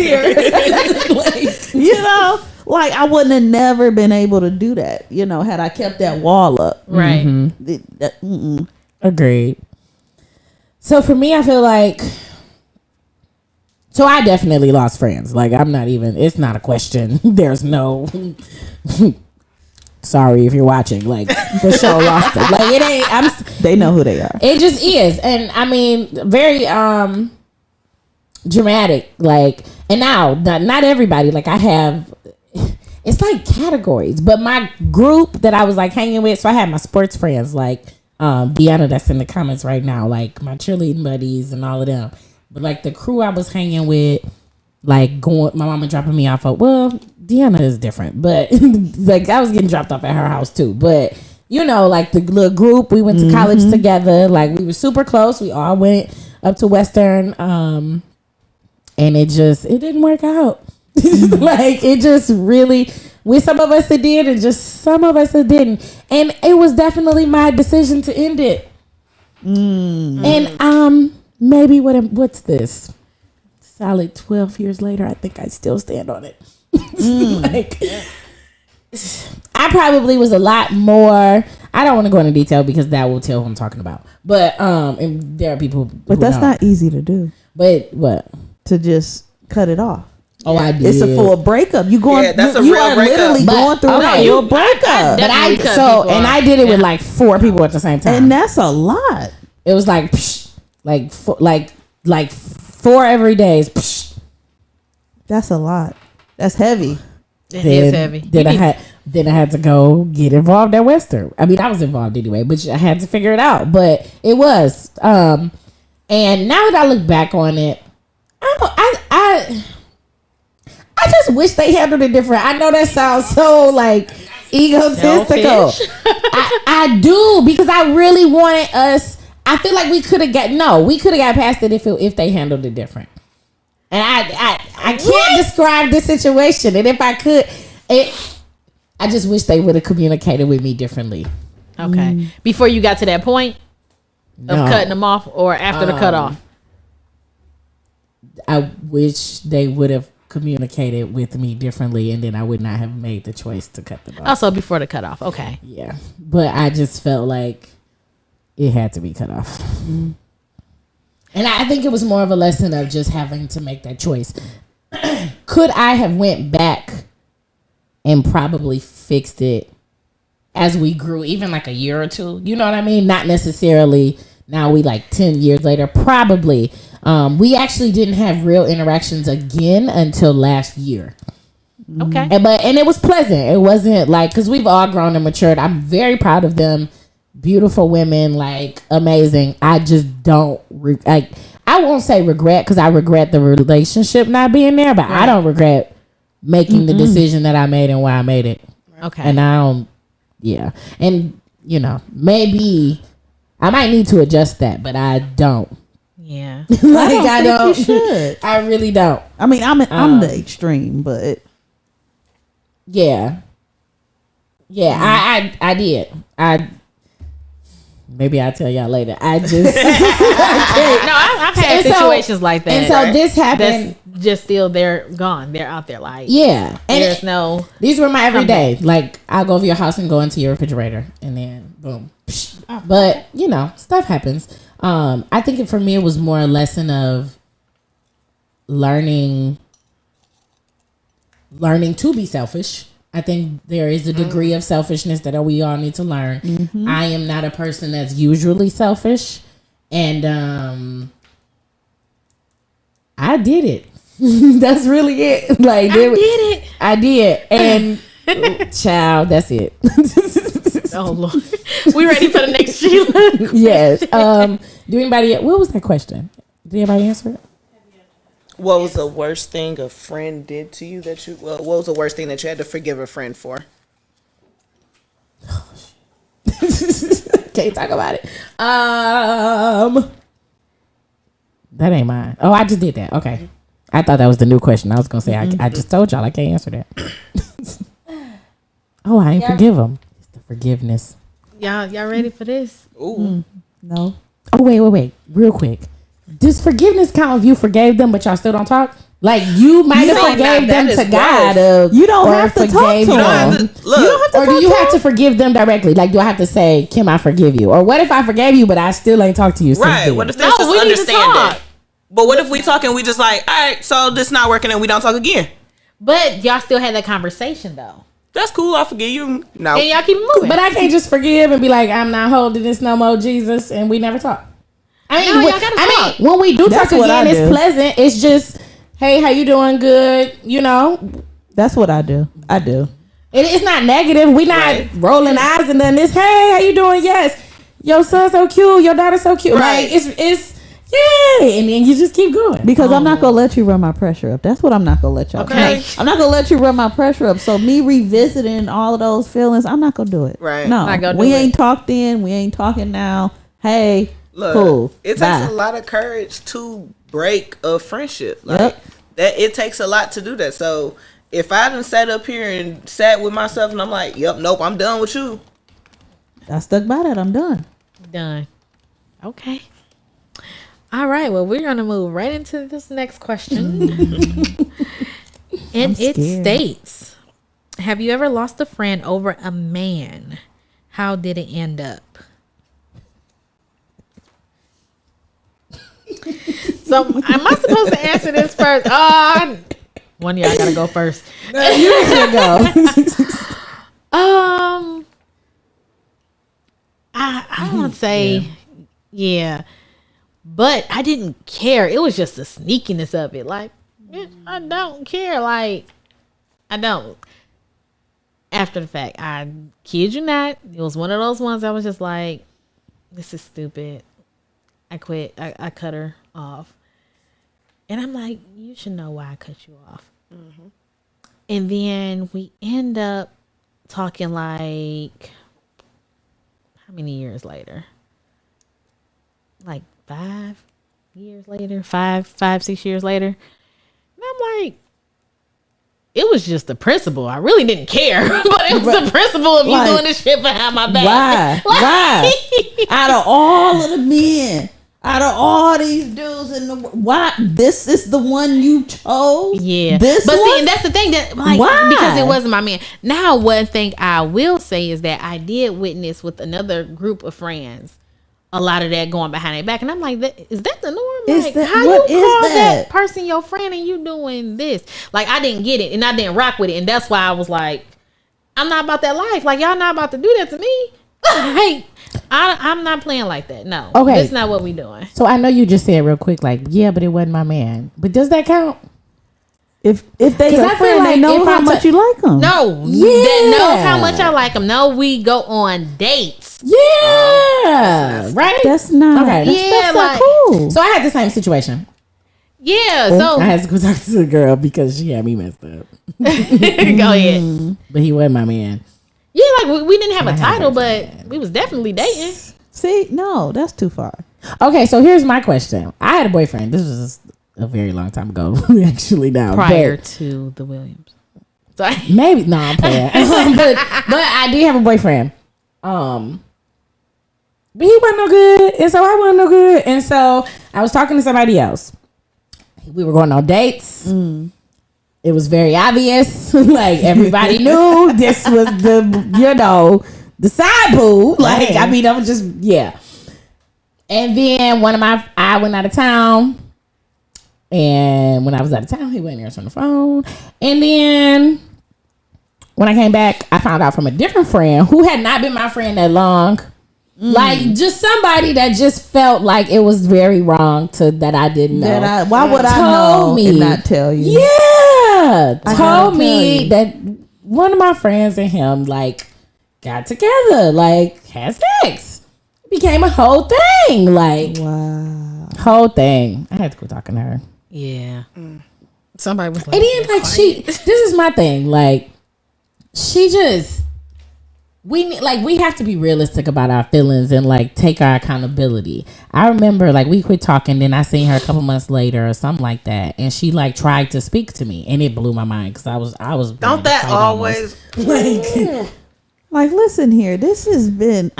You know, like I wouldn't have never been able to do that. You know, had I kept that wall up. Right. Agreed. So for me, I feel like, so I definitely lost friends. Like I'm not even, it's not a question. There's no, sorry if you're watching, like the show lost them. Like it ain't, they know who they are. It just is. And I mean, very, dramatic. Like, and now not everybody. Like I have, it's like categories. But my group that I was like hanging with, so I had my sports friends like Deanna that's in the comments right now, like my cheerleading buddies and all of them. But like the crew I was hanging with, like going, my mama dropping me off. Well, Deanna is different, but like I was getting dropped off at her house too. But you know, like the little group, we went to college together. Like we were super close. We all went up to Western, and it didn't work out. Like it just really, with some of us it did, and just some of us it didn't. And it was definitely my decision to end it. And maybe what's this? Solid 12 years later, I think I still stand on it. Like, I probably was a lot more. I don't want to go into detail because that will tell who I'm talking about. But and there are people. But that's not easy to do. But what? To just cut it off. Oh, I did. It's a full breakup. You going? Yeah, that's a you real are breakup. literally But- going through okay, a full breakup. But I Definitely cut so people and off. I did it with like 4 people at the same time. And that's a lot. It was like psh, like 4 every days. Psh. That's a lot. That's heavy. It is heavy. Then I had to go get involved at Western. I mean, I was involved anyway, but I had to figure it out. But it was. And now that I look back on it, I just wish they handled it different. I know that sounds so like egotistical. I do, because I really wanted us. I feel like we could have got past it if they handled it different. And I can't describe the situation. And if I could, I just wish they would have communicated with me differently. Okay. Before you got to that point of No. cutting them off, or after the cutoff? I wish they would have communicated with me differently, and then I would not have made the choice to cut them off. Also before the cutoff. Okay. Yeah, but I just felt like it had to be cut off. And I think it was more of a lesson of just having to make that choice. Could I have went back and probably fixed it as we grew, even like a year or two? You know what I mean? Not necessarily now we like 10 years later, probably. We actually didn't have real interactions again until last year. Okay. And it was pleasant. It wasn't like, because we've all grown and matured. I'm very proud of them. Beautiful women, like amazing. I just don't I won't say regret, because I regret the relationship not being there, but I don't regret making the decision that I made and why I made it. Okay. And I don't, yeah. And you know, maybe I might need to adjust that, but I don't. Yeah. Like I don't. You should. I really don't. I mean, I'm the extreme, but Yeah. Yeah, I did. Maybe I'll tell y'all later. I just No, I've had And so- situations like that. and so this happened. That's just still they're gone. They're out there like Yeah. And there's no these were my everyday. Like I'll go over your house and go into your refrigerator and then boom. Psh. But you know, stuff happens. I think for me it was more a lesson of learning to be selfish. I think there is a degree of selfishness that we all need to learn. I am not a person that's usually selfish, and I did it. That's really it. Like I did, and child, that's it. oh Lord. We ready for the next Sheila? Yes. Do anybody? What was that question? Did anybody answer it? What was the worst thing a friend did to you that you? Well, what was the worst thing that you had to forgive a friend for? Can't talk about it. That ain't mine. Oh, I just did that. Okay. I thought that was the new question. I was gonna say I just told y'all I can't answer that. Oh, I ain't forgive them. It's the forgiveness. Y'all ready for this? Ooh, no. Oh wait, real quick. Does forgiveness count if you forgave them but y'all still don't talk? Like you might have know, forgave that them is to God. You don't or have to talk forgave to you don't them. have to look. Or do you have to forgive them directly? Like, do I have to say, Kim, I forgive you? Or what if I forgave you, but I still ain't talked to you since Right. then? What if there's just we need to understanding? talk. But what if we talk and we just like, all right, so this not working and we don't talk again? But y'all still had that conversation though. That's cool. I forgive you. No. And y'all keep it moving. But I can't just forgive and be like, I'm not holding this no more, Jesus, and we never talk. I mean, No, y'all gotta talk. when we do That's talk what again, I it's do. pleasant. It's just, hey, how you doing? Good. You know, That's what I do. I do. it's not negative. We not Right. rolling eyes and then this. Hey, how you doing? Yes. Your son's so cute. Your daughter's so cute. Right. Like it's yay, and then you just keep going. Because I'm not gonna let you run my pressure up. That's what I'm not gonna let y'all Okay. do. I'm not gonna let you run my pressure up. So me revisiting all of those feelings, I'm not gonna do it. Right. No. Not gonna We do ain't it. talked then. We ain't talking now. Hey, Look, cool. it takes Bye. a lot of courage to break a friendship. Like Yep. that, it takes a lot to do that. So if I done sat up here and sat with myself and I'm like, "Yep, nope, I'm done with you." I stuck by that. I'm done. Done. Okay. All right. Well, we're gonna move right into this next question, and it scared. states: have you ever lost a friend over a man? How did it end up? So, am I supposed to answer this first? One of y'all gotta go first. You can go. I want to say, yeah, but I didn't care. It was just the sneakiness of it. Like, I don't care. Like, I don't. After the fact, I kid you not, it was one of those ones I was just like, this is stupid. I quit. I cut her off. And I'm like, you should know why I cut you off. And then we end up talking like, how many years later? Like 5 years later, 6 years later. And I'm like, it was just the principle. I really didn't care, but it was the principle of you Like, doing this shit behind my back. Why? Why? Out of all of the men, out of all these dudes in the why this is the one you chose? Yeah, This but see, one? and that's the thing that like Why? because it wasn't my man. Now, one thing I will say is that I did witness with another group of friends a lot of that going behind their back, and I'm like, is that the norm? Is Like, that- how what you is call that that? person your friend and you doing this? Like, I didn't get it, and I didn't rock with it, and that's why I was like, I'm not about that life. Like, y'all not about to do that to me. Like, I'm not playing like that. No, Okay. that's not what we doing. So I know you just said real quick, like, yeah, but it wasn't my man. But does that count? If they 'Cause your I feel friend, like they know if how I much ta- you like them. No, Yeah. that knows how much I like them. No, we go on dates. Yeah, right. That's not. Okay. Yeah, That's not like- cool. So I had the same situation. Yeah, I so had to go talk to the girl because she had me messed up. go ahead. But he wasn't my man. Yeah, like we didn't have a I had title, that but we was definitely dating. See, no, that's too far. Okay, so here's my question. I had a boyfriend. This was a very long time ago, actually now. Prior But to the Williams. So maybe no, I'm playing. but I did have a boyfriend. But he wasn't no good, and so I wasn't no good, and so I was talking to somebody else. We were going on dates. It was very obvious. Like everybody knew this was the side boo. Like I mean, I was just And then I went out of town, and when I was out of town, he wouldn't answer on the phone. And then when I came back, I found out from a different friend who had not been my friend that long. Like just somebody that just felt like it was very wrong that I didn't know. Why would I Told know me. and not tell you? Yeah, I told gotta me tell you. that one of my friends and him like got together, like had sex. It became a whole thing, like Wow. whole thing. I had to go talking to her. yeah. Somebody was like, And then like this is my thing, like she just we have to be realistic about our feelings and like take our accountability. I remember like we quit talking, then I seen her a couple months later or something like that, and she like tried to speak to me, and it blew my mind because I was Don't that always? Like, listen here. This has been.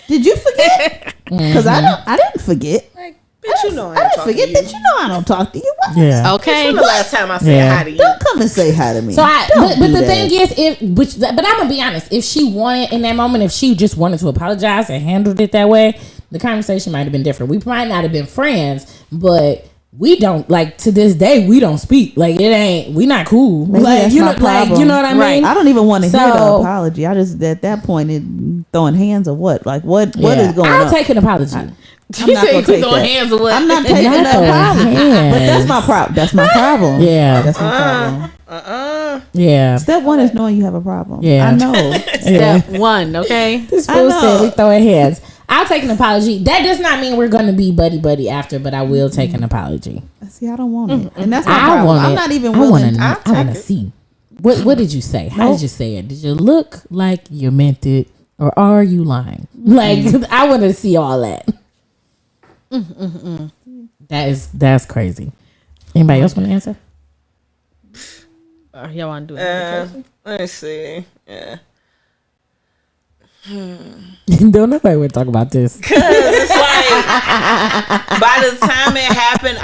Did you forget? Because I didn't forget. Like, bitch, you know I I ain't didn't talking forget to that. you. You know I don't talk to you. What? Yeah. okay. When the last time I said Yeah. hi to you? Don't come and say hi to me. So Don't but do the that. thing is, but I'm gonna be honest. If she wanted in that moment, if she just wanted to apologize and handled it that way, the conversation might have been different. We might not have been friends, but we don't like to this day. We don't speak. Like it ain't. We not cool. Maybe Like that's you my know, like problem. you know what I mean. I don't even want to hear the So- apology. I just at that point it throwing hands or what? Like what is Yeah. going I'll on? take an apology. I'm You not say gonna you take throwing that. hands or what? I'm not taking Not the throwing apology. hands. But that's my problem. That's my problem. Yeah. That's my problem. Yeah. Step one is knowing you have a problem. Yeah. I know. Yeah. Step one, okay? This I fool know. said we throwing hands. I'll take an apology. That does not mean we're gonna be buddy after, but I will take an apology. See, I don't want it, and that's my I problem. want I'm it. not even I willing. wanna, I wanna see. What did you say? How did you say it? Did you look like you meant it, or are you lying? Like I want to see all that. That's crazy. Anybody else want to answer? Y'all want to do it? Let me see. Yeah. Don't nobody want to talk about this. It's like by the time it happened,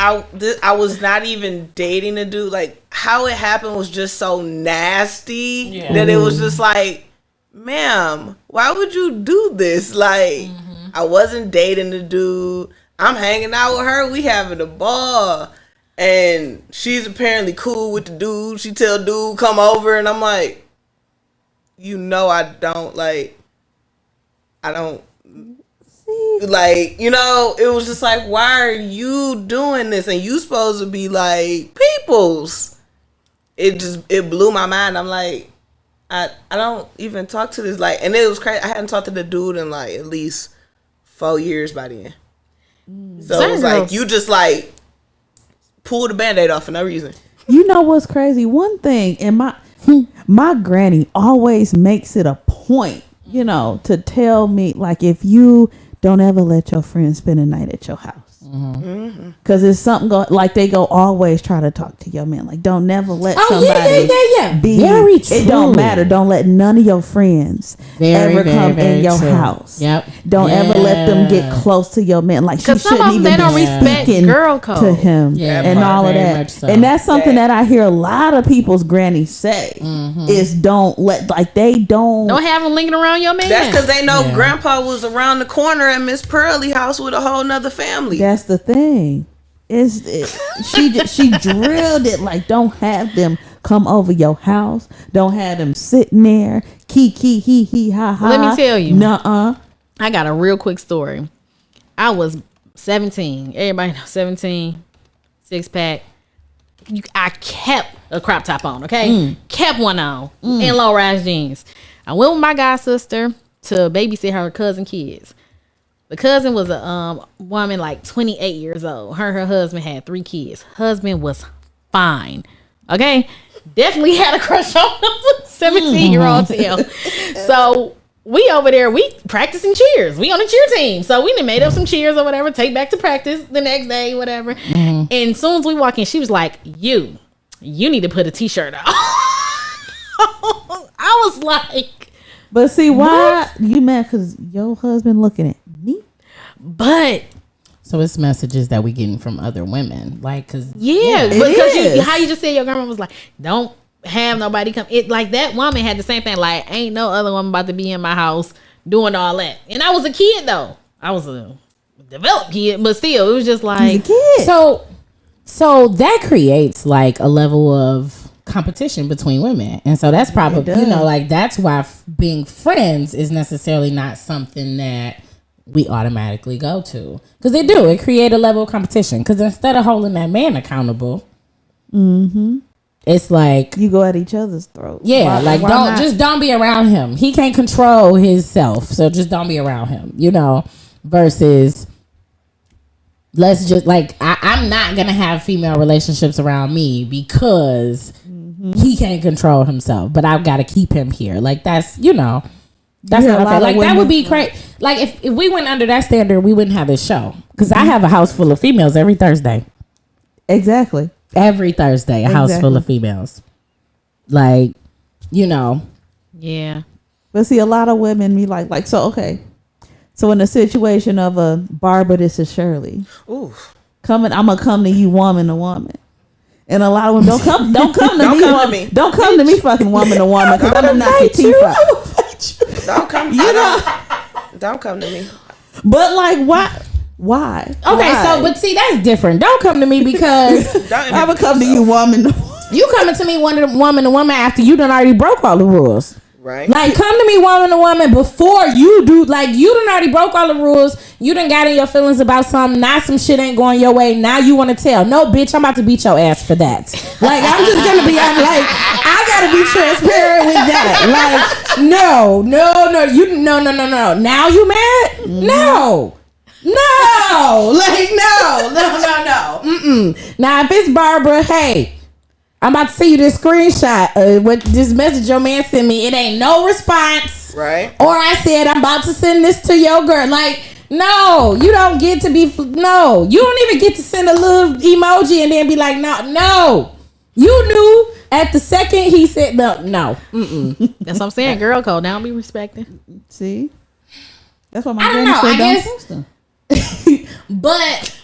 I was not even dating a dude. Like how it happened was just so nasty that it was just like, ma'am, why would you do this? Like I wasn't dating the dude. I'm hanging out with her. We having a ball, and she's apparently cool with the dude. She tell dude come over, and I'm like, I don't like, it was just like, why are you doing this? And you supposed to be like peoples. It blew my mind. I'm like, I don't even talk to this, like, and it was crazy. I hadn't talked to the dude in like at least 4 years by then. So it was like, you just like pull the Band-Aid off for no reason. You know what's crazy? One thing, and my granny always makes it a point, to tell me, like, if you don't ever let your friends spend a night at your house. Because it's something like they go always try to talk to your man. Like, don't never let somebody be. Very true. It don't matter. Don't let none of your friends ever come in your house. Yep. Don't ever let them get close to your man. Like, she 'Cause some shouldn't of them, even they don't be respect speaking girl code. to him Yeah, and all of very that. much so. And that's something that I hear a lot of people's grannies say is don't let, like, they don't. Don't have them linking around your man. That's because they know grandpa was around the corner at Miss Pearly house with a whole nother family. That's the thing. She drilled it, like, don't have them come over your house. Don't have them sitting there. He ha ha. Let me tell you. Nuh-uh. I got a real quick story. I was 17. Everybody knows 17. 6-pack. I kept a crop top on, okay? Kept one on. And low-rise jeans. I went with my god sister to babysit her cousin kids. The cousin was a woman like 28 years old. Her husband had 3 kids. Husband was fine. Okay? Definitely had a crush on him. 17-year-old Tim. So we over there, we practicing cheers. We on a cheer team. So we done made up some cheers or whatever, take back to practice the next day, whatever. And as soon as we walk in, she was like, you need to put a t-shirt on. I was like, But see, why you mad? Because your husband looking at me? but So it's messages that we getting from other women, like, cause yeah, it because is. how you just said your grandma was like, don't have nobody come. It like that woman had the same thing. Like, ain't no other woman about to be in my house doing all that. And I was a kid though. I was a developed kid, but still, it was just like, Kid. So that creates like a level of competition between women, and so that's probably like that's why being friends is necessarily not something that we automatically go to, because it create a level of competition, because instead of holding that man accountable, it's like You go at each other's throats. why not? don't be around him. He can't control himself, so just don't be around him, versus let's just like I'm not gonna have female relationships around me because he can't control himself, but I've got to keep him here. Like that's Yeah, not a okay. lot of Like that women- would be crazy. Like if we went under that standard, we wouldn't have this show, because I have a house full of females every Thursday. Exactly. Every Thursday, a house full of females. Like, yeah. But see, a lot of women be like, so okay. So in the situation of a Barbara, this is Shirley. Ooh. I'm gonna come to you, woman to woman. And a lot of women don't come to Don't me. come to woman. me. Don't come to me, fucking woman to woman, because I'm gonna knock your teeth out. Don't come. Don't come to me. But like, why? Why? Okay, Why? so but see, that's different. Don't come to me because I would come to you, woman. you coming to me woman to woman after you done already broke all the rules. Right. Like, come to me woman to woman before you do. Like, you done already broke all the rules. You done got in your feelings about something. Now some shit ain't going your way. Now you want to tell. No, bitch, I'm about to beat your ass for that. Like, I'm just going to be like, I got to be transparent with that. Like, no. No. Now you mad? Mm-hmm. No. Like, no. Mm-mm. Now, if it's Barbara, hey, I'm about to see you this screenshot with this message your man sent me. It ain't no response. Right. Or I said, I'm about to send this to your girl. Like, no, you don't get to be, no. You don't even get to send a little emoji and then be like, no. You knew at the second he said, no. Mm-mm. That's what I'm saying. Girl code. Now be respected. See? That's what my I don't granny know. said. I Don't guess- post them. But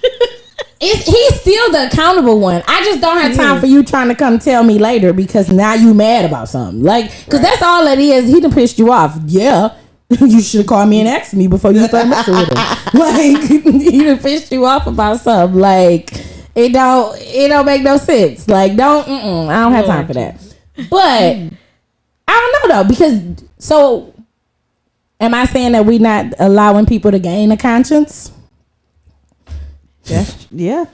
he's still the accountable one. I just don't have time for you trying to come tell me later because now you mad about something. Like, because that's all it is. He done pissed you off. Yeah. You should have called me and asked me before you started messing with him. Like, he done pissed you off about something. Like, it don't make no sense. Like, I don't have time for that. But I don't know though, because so am I saying that we not allowing people to gain a conscience? Yeah.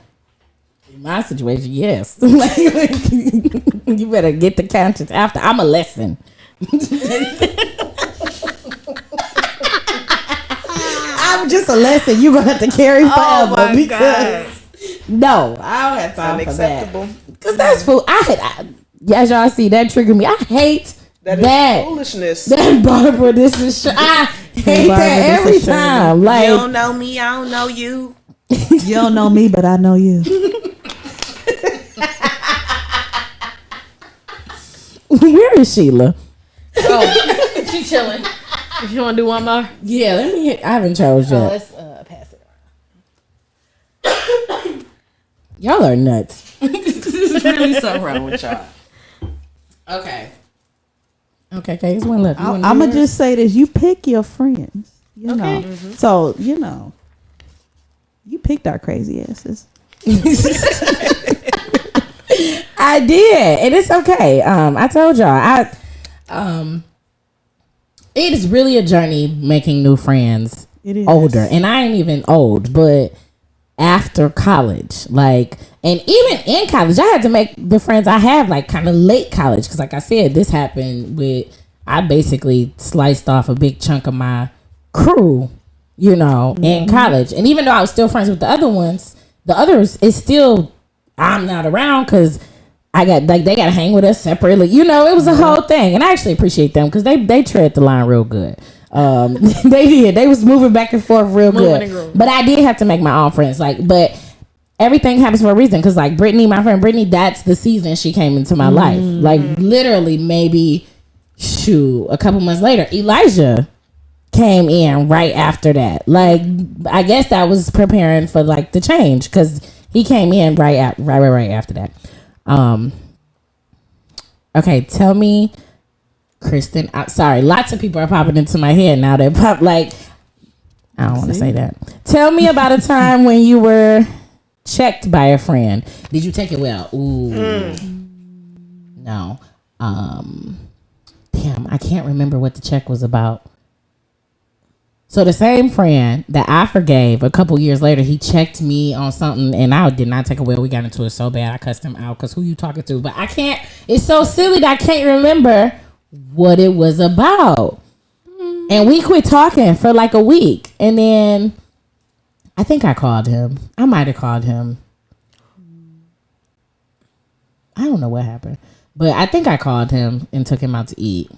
In my situation, yes. Like, you better get the conscience after. I'm a lesson. I'm just a lesson you're gonna have to carry forever because no, I don't have time for Unacceptable. that. Because that's fool. As y'all see, that triggered me. I hate That that. is foolishness. That Barbara, this is I hate Barbara, that this every is Shirley. time. You Like, don't know me, I don't know you. You don't know me, but I know you. where is Sheila? Oh, she chilling. You want to do one more? Yeah, let me. I haven't chose yet. Let's pass it Y'all are nuts. There's really something wrong with y'all. Okay. Okay, it's one left. I'm gonna just say this: you pick your friends. You know, so you know, you picked our crazy asses. I did, and it's okay. I told y'all, it is really a journey making new friends. It is Older, and I ain't even old, but after college, like, and even in college, I had to make the friends I have like kind of late college because, like I said, this happened with I basically sliced off a big chunk of my crew, you know, in college, and even though I was still friends with the other ones, the others is still I'm not around because I got like they got to hang with us separately. You know, it was a whole thing, and I actually appreciate them because they tread the line real good. They did. They was moving back and forth real good. But I did have to make my own friends. Like, but everything happens for a reason. Because like Brittany, my friend Brittany, that's the season she came into my life. Like literally, maybe a couple months later, Elijah came in right after that. Like, I guess that was preparing for like the change because he came in right after that. Okay, tell me, Kristen. Sorry, lots of people are popping into my head now. That pop like I don't want to say that. Tell me about a time when you were checked by a friend. Did you take it well? Ooh, no. Damn, I can't remember what the check was about. So the same friend that I forgave a couple years later, he checked me on something and I did not take it well. We got into it so bad. I cussed him out because who you talking to? But I can't. It's so silly that I can't remember what it was about. And we quit talking for like a week. And then I think I called him. I might have called him. I don't know what happened. But I think I called him and took him out to eat.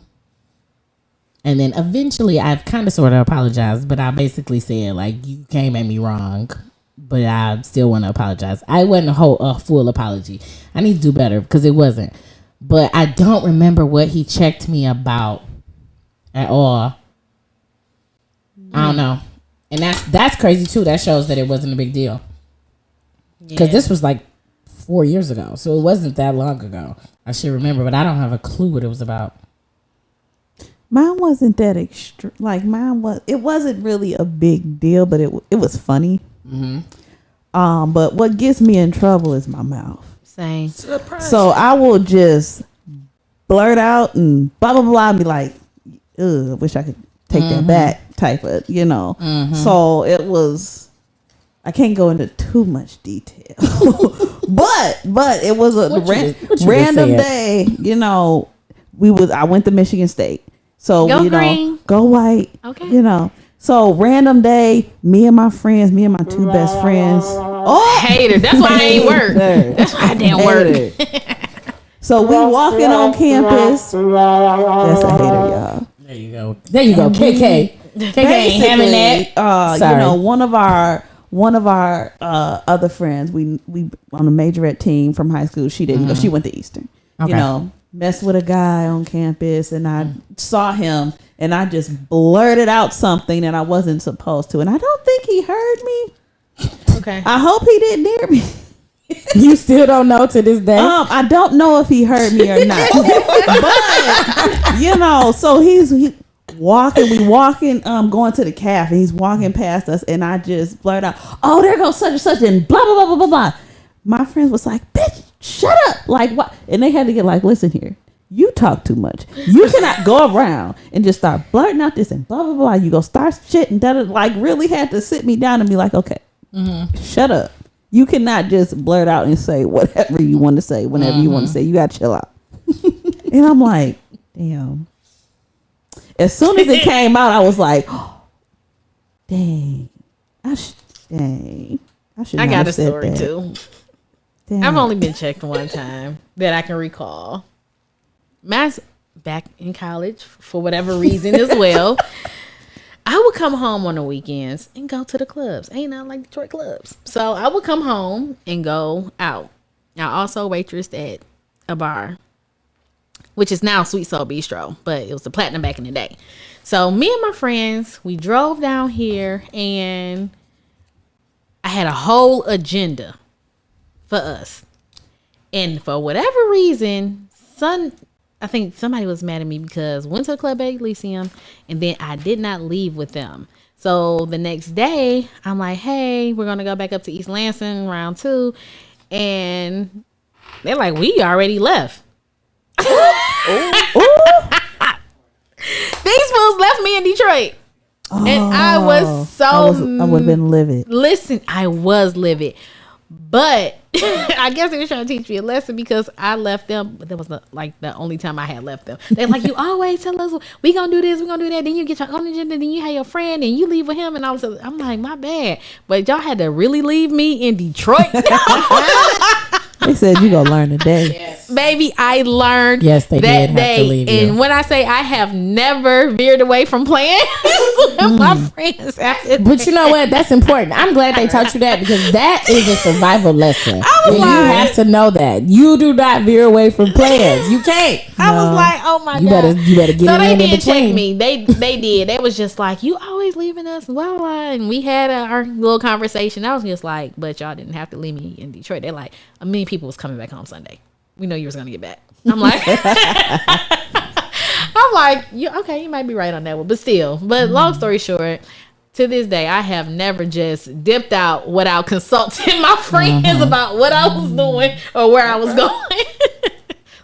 And then eventually I've kind of sort of apologized, but I basically said, like, you came at me wrong, but I still want to apologize. I wasn't a full apology. I need to do better because it wasn't. But I don't remember what he checked me about at all. I don't know. And that's crazy too. That shows that it wasn't a big deal. Because this was like 4 years ago. So it wasn't that long ago. I should remember, but I don't have a clue what it was about. Mine wasn't that extreme. Like it wasn't really a big deal, but it was funny. But what gets me in trouble is my mouth. Same. So I will just blurt out and blah blah blah and be like, ugh, I wish I could take that back type of, So it was, I can't go into too much detail. but it was a random day, I went to Michigan State. So Go green. Go white. Okay. So random day, me and my two best friends. Oh, Hater. That's why I ain't work. That's why I didn't work. So we walking on campus. That's a hater, y'all. There you go. KK. KK ain't having that. Sorry. One of our other friends, we on a majorette team from high school. She didn't go. She went to Eastern. Okay. Messed with a guy on campus, and I saw him, and I just blurted out something that I wasn't supposed to, and I don't think he heard me. Okay. I hope he didn't hear me. You still don't know to this day? I don't know if he heard me or not. But so he walking, going to the cafe. He's walking past us, and I just blurt out, "Oh, there goes such and such," and blah blah blah blah blah blah. My friends was like, "Bitch, shut up!" Like what? And they had to get like, "Listen here, you talk too much. You cannot go around and just start blurting out this and blah blah blah. You go start shit and that." Like really had to sit me down and be like, "Okay, shut up. You cannot just blurt out and say whatever you want to say whenever you want to say. You got to chill out." And I'm like, damn. As soon as it came out, I was like, oh, dang. I should I got a story that. too. Damn. I've only been checked one time that I can recall. Matt's back in college for whatever reason as well. I would come home on the weekends and go to the clubs. Ain't nothing like Detroit clubs. So I would come home and go out. I also waitressed at a bar, which is now Sweet Soul Bistro, but it was the Platinum back in the day. So me and my friends, we drove down here, and I had a whole agenda for us. And for whatever reason, I think somebody was mad at me because went to the club at Elysium, and then I did not leave with them. So the next day, I'm like, hey, we're going to go back up to East Lansing round 2. And they're like, we already left. These fools left me in Detroit. And I was so... I would have been livid. Listen, I was livid. But I guess they were trying to teach me a lesson because I left them. But that was the only time I had left them. They're like, you always tell us we gonna do this, we gonna do that. Then you get your own agenda. Then you have your friend, and you leave with him. And I'm like, my bad. But y'all had to really leave me in Detroit. They said you gonna learn today. Yes. Baby, I learned. Yes, they that did have day. to leave you. And when I say I have never veered away from playing with my friends after But you know what? That's important. I'm glad they taught you that because that is a survival lesson. And you have to know that. You do not veer away from plans. You can't. I was like, oh my God. You better get so in they in did between. check me. They did. They was just like, you always leaving us, blah, blah, blah. And we had our little conversation. I was just like, but y'all didn't have to leave me in Detroit. They're like, a million people was coming back home Sunday. We know you was gonna get back. I'm like, okay, you might be right on that one, but still. But long story short, to this day, I have never just dipped out without consulting my friends about what I was doing or where I was going.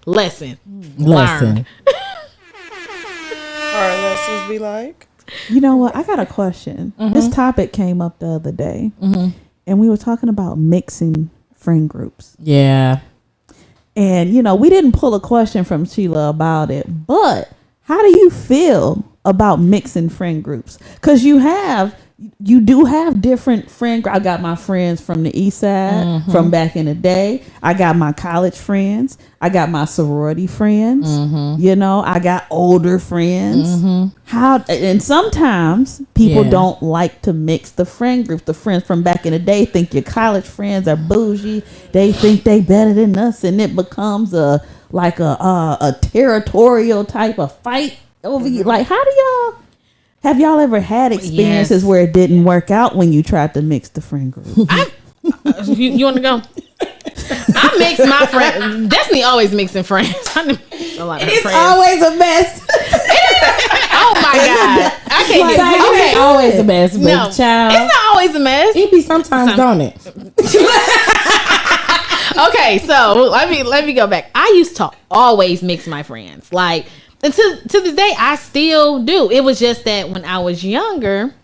Lesson. Learn. Our lessons be like. You know what? I got a question. This topic came up the other day, and we were talking about mixing friend groups. Yeah. And, we didn't pull a question from Sheila about it, but how do you feel about mixing friend groups? Because you do have different friend. I got my friends from the east side from back in the day. I got my college friends. I got my sorority friends. I got older friends. And sometimes people don't like to mix the friend group. The friends from back in the day think your college friends are bougie. They think they better than us, and it becomes a territorial type of fight over you. Like, how do y'all? Have y'all ever had experiences where it didn't work out when you tried to mix the friend group? You want to go? I mix my friends. Destiny always mixing friends. A lot of It's friends. always a mess. Oh my God! I can't get You ain't always always a mess, but No, child, it's not always a mess. it be sometimes, don't it? Okay, so let me go back. I used to always mix my friends. Like, and to this day, I still do. It was just that when I was younger,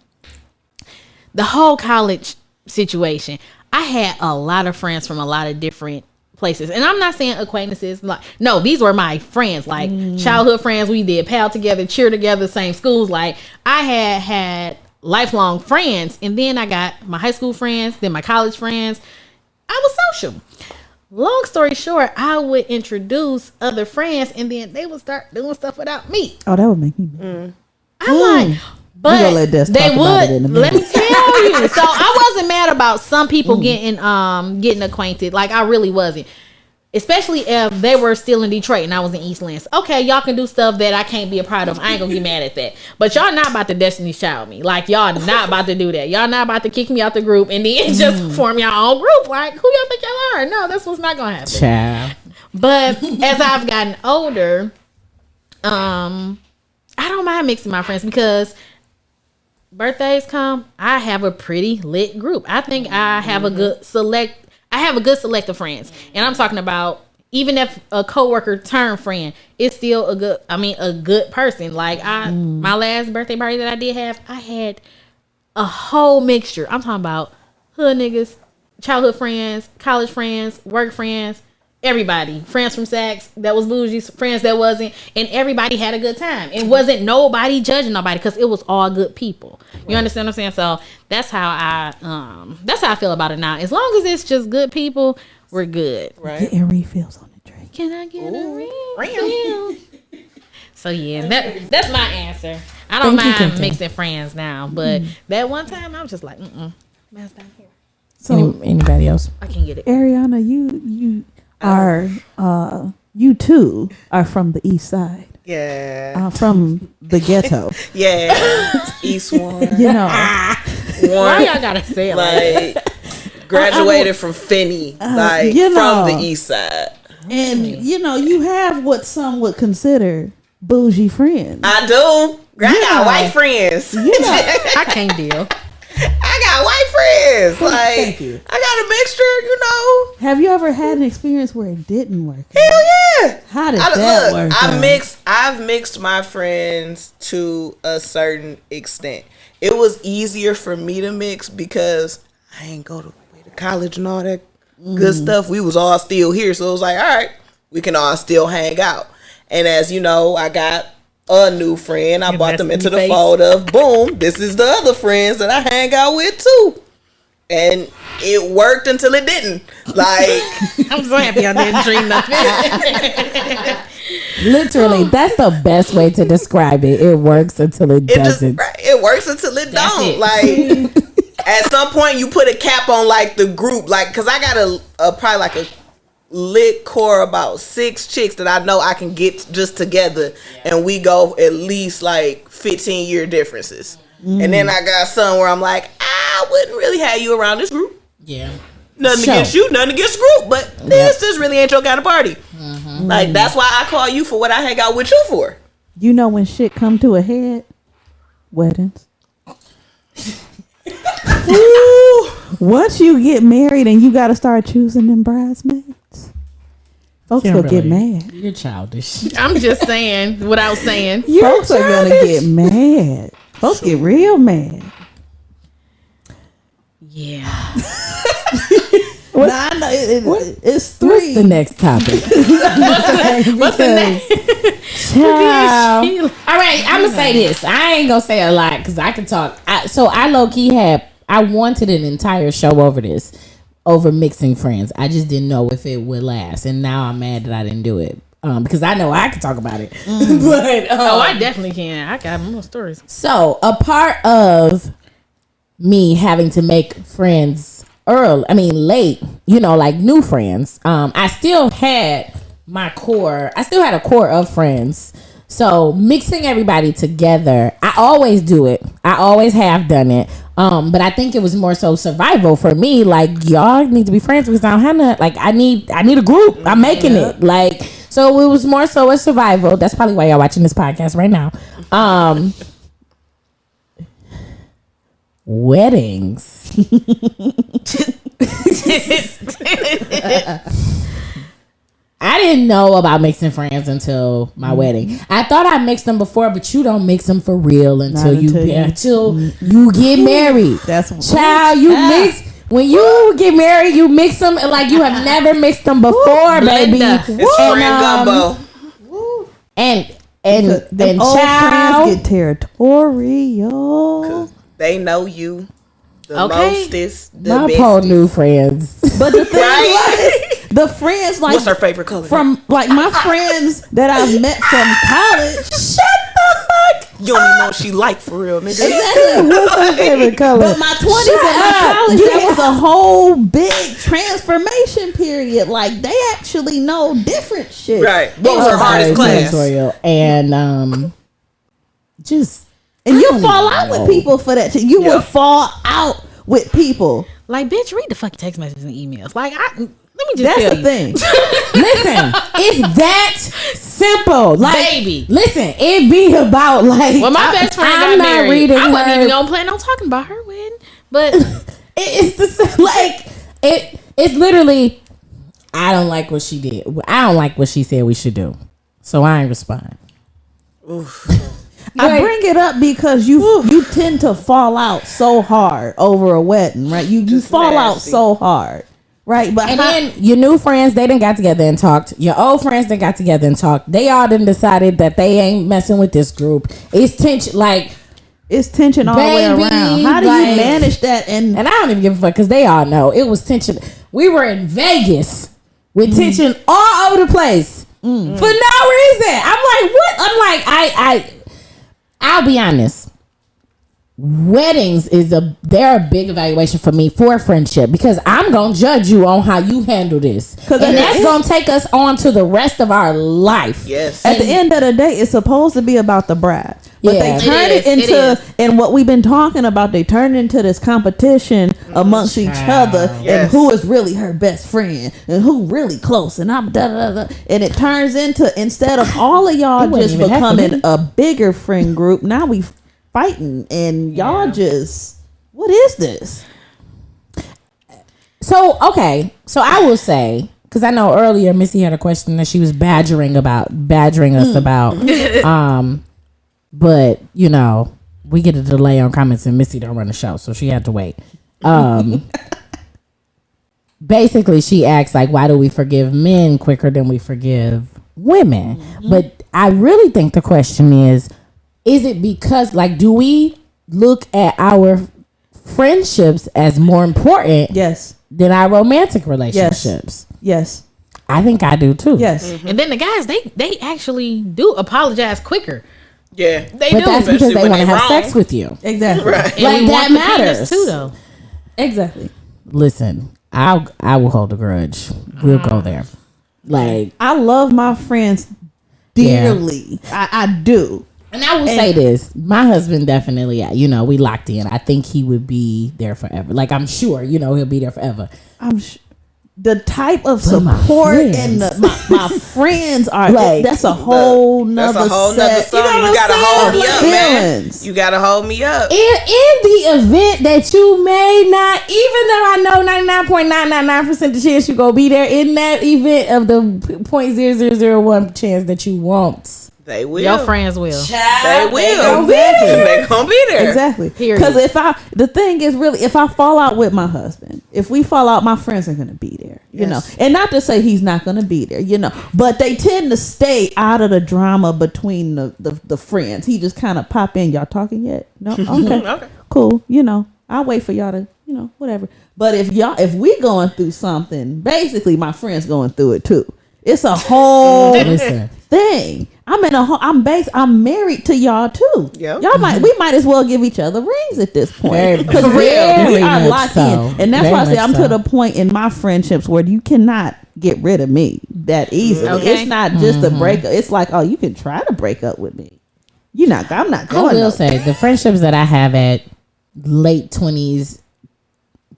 the whole college situation, I had a lot of friends from a lot of different places. And I'm not saying acquaintances. Like, no, these were my friends. Like, childhood friends. We did PAL together, cheer together, same schools. Like, I had lifelong friends. And then I got my high school friends, then my college friends. I was social. Long story short, I would introduce other friends, and then they would start doing stuff without me. Oh, that would make me mad. I'm like, but gonna let Des they talk about it in a would. Let minute. me tell you. So I wasn't mad about some people getting acquainted. Like, I really wasn't. Especially if they were still in Detroit and I was in East Lansing. Okay, y'all can do stuff that I can't be a part of. I ain't gonna get mad at that. But y'all not about to Destiny's Child me. Like, y'all not about to do that. Y'all not about to kick me out the group and then just form your own group. Like, who y'all think y'all are? No, that's what's not gonna happen. Child. But as I've gotten older, I don't mind mixing my friends because birthdays come, I have a pretty lit group. I think I have a good select of friends. And I'm talking about, even if a coworker turned friend, it's still a good person. Like, my last birthday party that I did have, I had a whole mixture. I'm talking about hood niggas, childhood friends, college friends, work friends, everybody. Friends from Saks that was bougie, friends that wasn't, and everybody had a good time. It wasn't nobody judging nobody because it was all good people. You understand what I'm saying? So that's how I feel about it now. As long as it's just good people, we're good. Right. Getting refills on the drink. Can I get a refill? So yeah, that's my answer. I don't mind mixing friends now, but that one time I was just like, man's down here. So Anybody else? I can get it. Ariana, you are you too are from the east side. Yeah. From the ghetto. Yeah. East one. You know. Why y'all gotta say it Like, graduated from Finney. Like, you know. from the east side. And you have what some would consider bougie friends. I do. I got white friends. I can't deal. I got white friends. Like, Thank you. I got a mixture, Have you ever had an experience where it didn't work? Hell yeah. How did that work? I've mixed my friends to a certain extent. It was easier for me to mix because I ain't go to college and all that good stuff. We was all still here, so it was like, all right, we can all still hang out. And as you know, I got a new friend. I brought them into the fold of, boom, this is the other friends that I hang out with too. And it worked until it didn't. Like, I'm so happy I didn't dream nothing. Literally, that's the best way to describe it. It works until it doesn't. It works until it don't. it. Like, at some point you put a cap on like the group, like, because I got a probably like a lit core about 6 chicks that I know I can get just together, and we go at least like 15-year differences. And then I got some where I'm like, I wouldn't really have you around this group. Yeah. Nothing against you, nothing against the group, but this just really ain't your kind of party. Like, that's why I call you for what I hang out with you for. You know when shit come to a head? Weddings. Once you get married and you got to start choosing them bridesmaids, folks will get mad. You're childish. I'm just saying what I was saying. Folks are going to get mad. Folks get real mad. Yeah. I know it's 3. What's the next topic? What's the next? Child. All right, I'm gonna say this. I ain't gonna say a lot because I can talk. I low key I wanted an entire show over mixing friends. I just didn't know if it would last, and now I'm mad that I didn't do it. Because I know I can talk about it. But I definitely can. I got more stories. So a part of me having to make friends late, like new friends. I still had a core of friends. So mixing everybody together, I always do it. I always have done it. But I think it was more so survival for me. Like, y'all need to be friends because I don't have none. Like, I need a group. I'm making it. Like, so it was more so a survival. That's probably why y'all watching this podcast right now. weddings. I didn't know about mixing friends until my wedding. I thought I mixed them before, but you don't mix them for real until you get married. That's child. You mix when you get married. You mix them like you have never mixed them before, baby. It's friend gumbo. And then child friends get territorial. They know you the mostest, the my bestest. poor new friends. But the thing was, the friends like what's her favorite color? From like my friends that I've met from college. Shut the fuck. You don't even know what she like for real, nigga. Exactly. What's her favorite color? But my 20s and my college, that was a whole big transformation period. Like they actually know different shit. Right. What was her hardest class? And just. And you fall out with people for that. You would fall out with people. Like, bitch, read the fucking text messages and emails. Like, let me just That's tell the you. thing. Listen, it's that simple. Like, Baby. Listen, it be about like. When my best friend I'm got not married, reading I wasn't her- even gonna plan on talking about her wedding. But It's the like it's literally. I don't like what she did. I don't like what she said we should do. So I ain't respond. I bring it up because you tend to fall out so hard over a wedding, right? You fall out so hard, right? But And then your new friends, they done got together and talked. Your old friends, they got together and talked. They all done decided that they ain't messing with this group. It's tension, like. It's tension all the way Baby, around. How do like- you manage that? And And I don't even give a fuck because they all know it was tension. We were in Vegas with tension all over the place for no reason. I'm like, what? I'm like, I'll be honest. Weddings they're a big evaluation for me for friendship because I'm gonna judge you on how you handle this, and that's gonna take us on to the rest of our life. Yes. at the end of the day, it's supposed to be about the bride. But Yeah. they turn it into, and what we've been talking about, they turn into this competition amongst each other, and Yes. who is really her best friend, and who really close, and I'm da da da. And it turns into, instead of all of y'all It wasn't just even becoming happening. a bigger friend group, now we fighting, and y'all just, what is this? So I will say, because I know earlier Missy had a question that she was badgering us about. But you know, we get a delay on comments and Missy don't run the show, so she had to wait. Basically, she asks like, why do we forgive men quicker than we forgive women? But I really think the question is it because like, do we look at our friendships as more important Yes. than our romantic relationships? Yes. I think I do too. Yes. and then the guys, they actually do apologize quicker. Yeah. They But do. that's because especially they when want to they have wrong. sex with you. Exactly. Right. And Like, we that want the penis matters. too, though. Exactly. Listen, I will hold a grudge. We'll go there. Like, I love my friends dearly. I do. and I will say this: my husband definitely, we locked in. I think he would be there forever. Like, I'm sure, he'll be there forever. The type of But my support friends. and my friends are Like, that's a whole nother That's a whole nother set. song. You what gotta I'm hold me saying? up, man. Feelings. You gotta hold me up. In the event that you may not, even though I know 99.999% the chance you gonna be there, in that event of the 0.0001 chance that you won't, They will. Your friends will. They will. Exactly. They gonna be there. Exactly. Period. Because the thing is really, if I fall out with my husband, if we fall out, my friends are gonna be there. You know, and not to say he's not gonna be there. But they tend to stay out of the drama between the friends. He just kind of pop in. Y'all talking yet? No. Okay. Okay. Cool. I'll wait for y'all to whatever. But if we going through something, basically my friends going through it too. It's a whole listen. thing. I'm married to y'all too. Yep. We might as well give each other rings at this Very- point because very we are much locked so. in, and that's Very why I say much I'm so. to the point in my friendships where you cannot get rid of me that easily. Okay. It's not just a breakup. It's like, oh, you can try to break up with me. I'm not I going. will nowhere. say the friendships that I have at late 20s,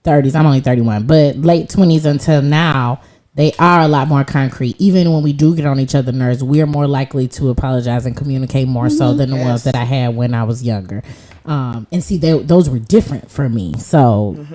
30s. I'm only 31, but late 20s until now, they are a lot more concrete. Even when we do get on each other's nerves, we're more likely to apologize and communicate more so than the ones that I had when I was younger. And see, those were different for me. So,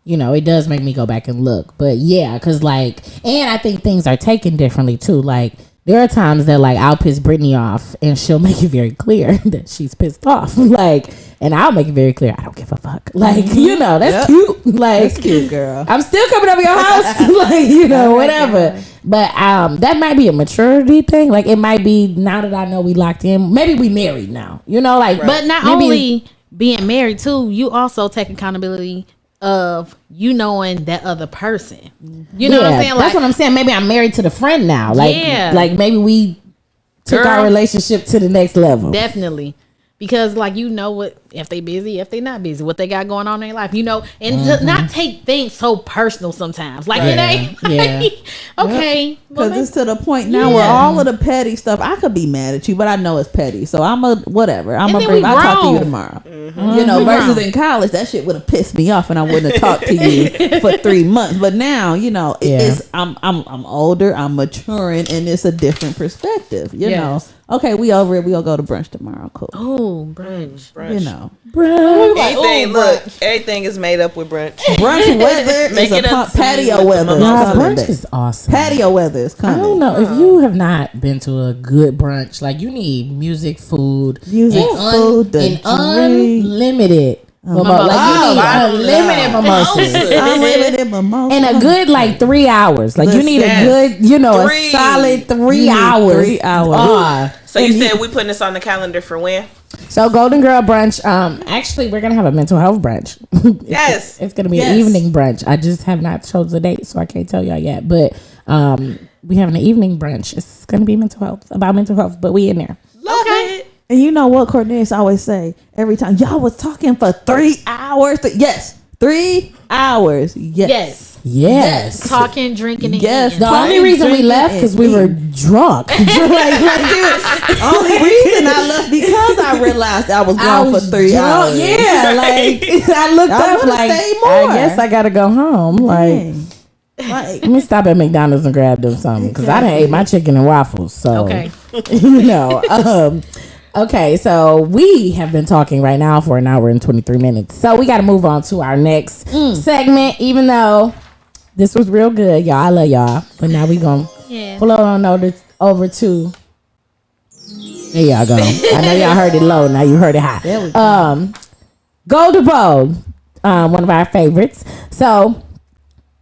you know, it does make me go back and look. But yeah, because like, and I think things are taken differently too. Like, there are times that like I'll piss Brittany off and she'll make it very clear that she's pissed off. Like, and I'll make it very clear I don't give a fuck. Like, you know, that's cute. Like, That's cute, girl. I'm still coming over your house. Like, you know, whatever. But that might be a maturity thing. Like, it might be now that I know we locked in. Maybe we married now. You know, like, But not maybe only being married too, you also take accountability of you knowing that other person. You know what I'm saying? That's what I'm saying. Maybe I'm married to the friend now. Like, like maybe we took our relationship to the next level. Definitely. Because like, you know what, if they busy, if they not busy, what they got going on in their life, you know, and to not take things so personal sometimes. Like it ain't okay. Because it's to the point now where all of the petty stuff, I could be mad at you, but I know it's petty. So I'm a whatever. I'll talk to you tomorrow. You know, versus in college, that shit would have pissed me off and I wouldn't have talked to you for 3 months. But now, you know, it's I'm older, I'm maturing, and it's a different perspective. You know. Okay, we over it. We'll go to brunch tomorrow. Cool. Oh, brunch. You know. Everything is made up with brunch. Brunch weather is patio weather. Brunch is awesome. Patio weather is coming. I don't know if you have not been to a good brunch. Like, you need music, food, food, and unlimited. Unlimited mimosas. Unlimited mimosas. And a good like 3 hours. Like you need a good, you know, a solid 3 hours. 3 hours. So you said we putting this on the calendar for when? So Golden Girl brunch. Actually, we're gonna have a mental health brunch. Yes, it's gonna be an evening brunch. I just have not chosen the date, so I can't tell y'all yet. But we having an evening brunch. It's gonna be mental health, but we in there. Love it. And you know what Cornelius always say every time y'all was talking for 3 hours. Yes, 3 hours. Yes. Talking, drinking, and yes. eating. The only reason we left because we were drunk. Only reason I left because I realized I was gone for 3 hours. Yeah, like I looked up like I guess I gotta go home. Like let me stop at McDonald's and grab them something because I done ate my chicken and waffles. So you know. Okay, so we have been talking right now for 1 hour and 23 minutes. So we got to move on to our next segment, even though this was real good, y'all. I love y'all. But now we going to pull on over to... There y'all go. I know y'all heard it low. Now you heard it high. There we go. Golden Bowl, one of our favorites. So...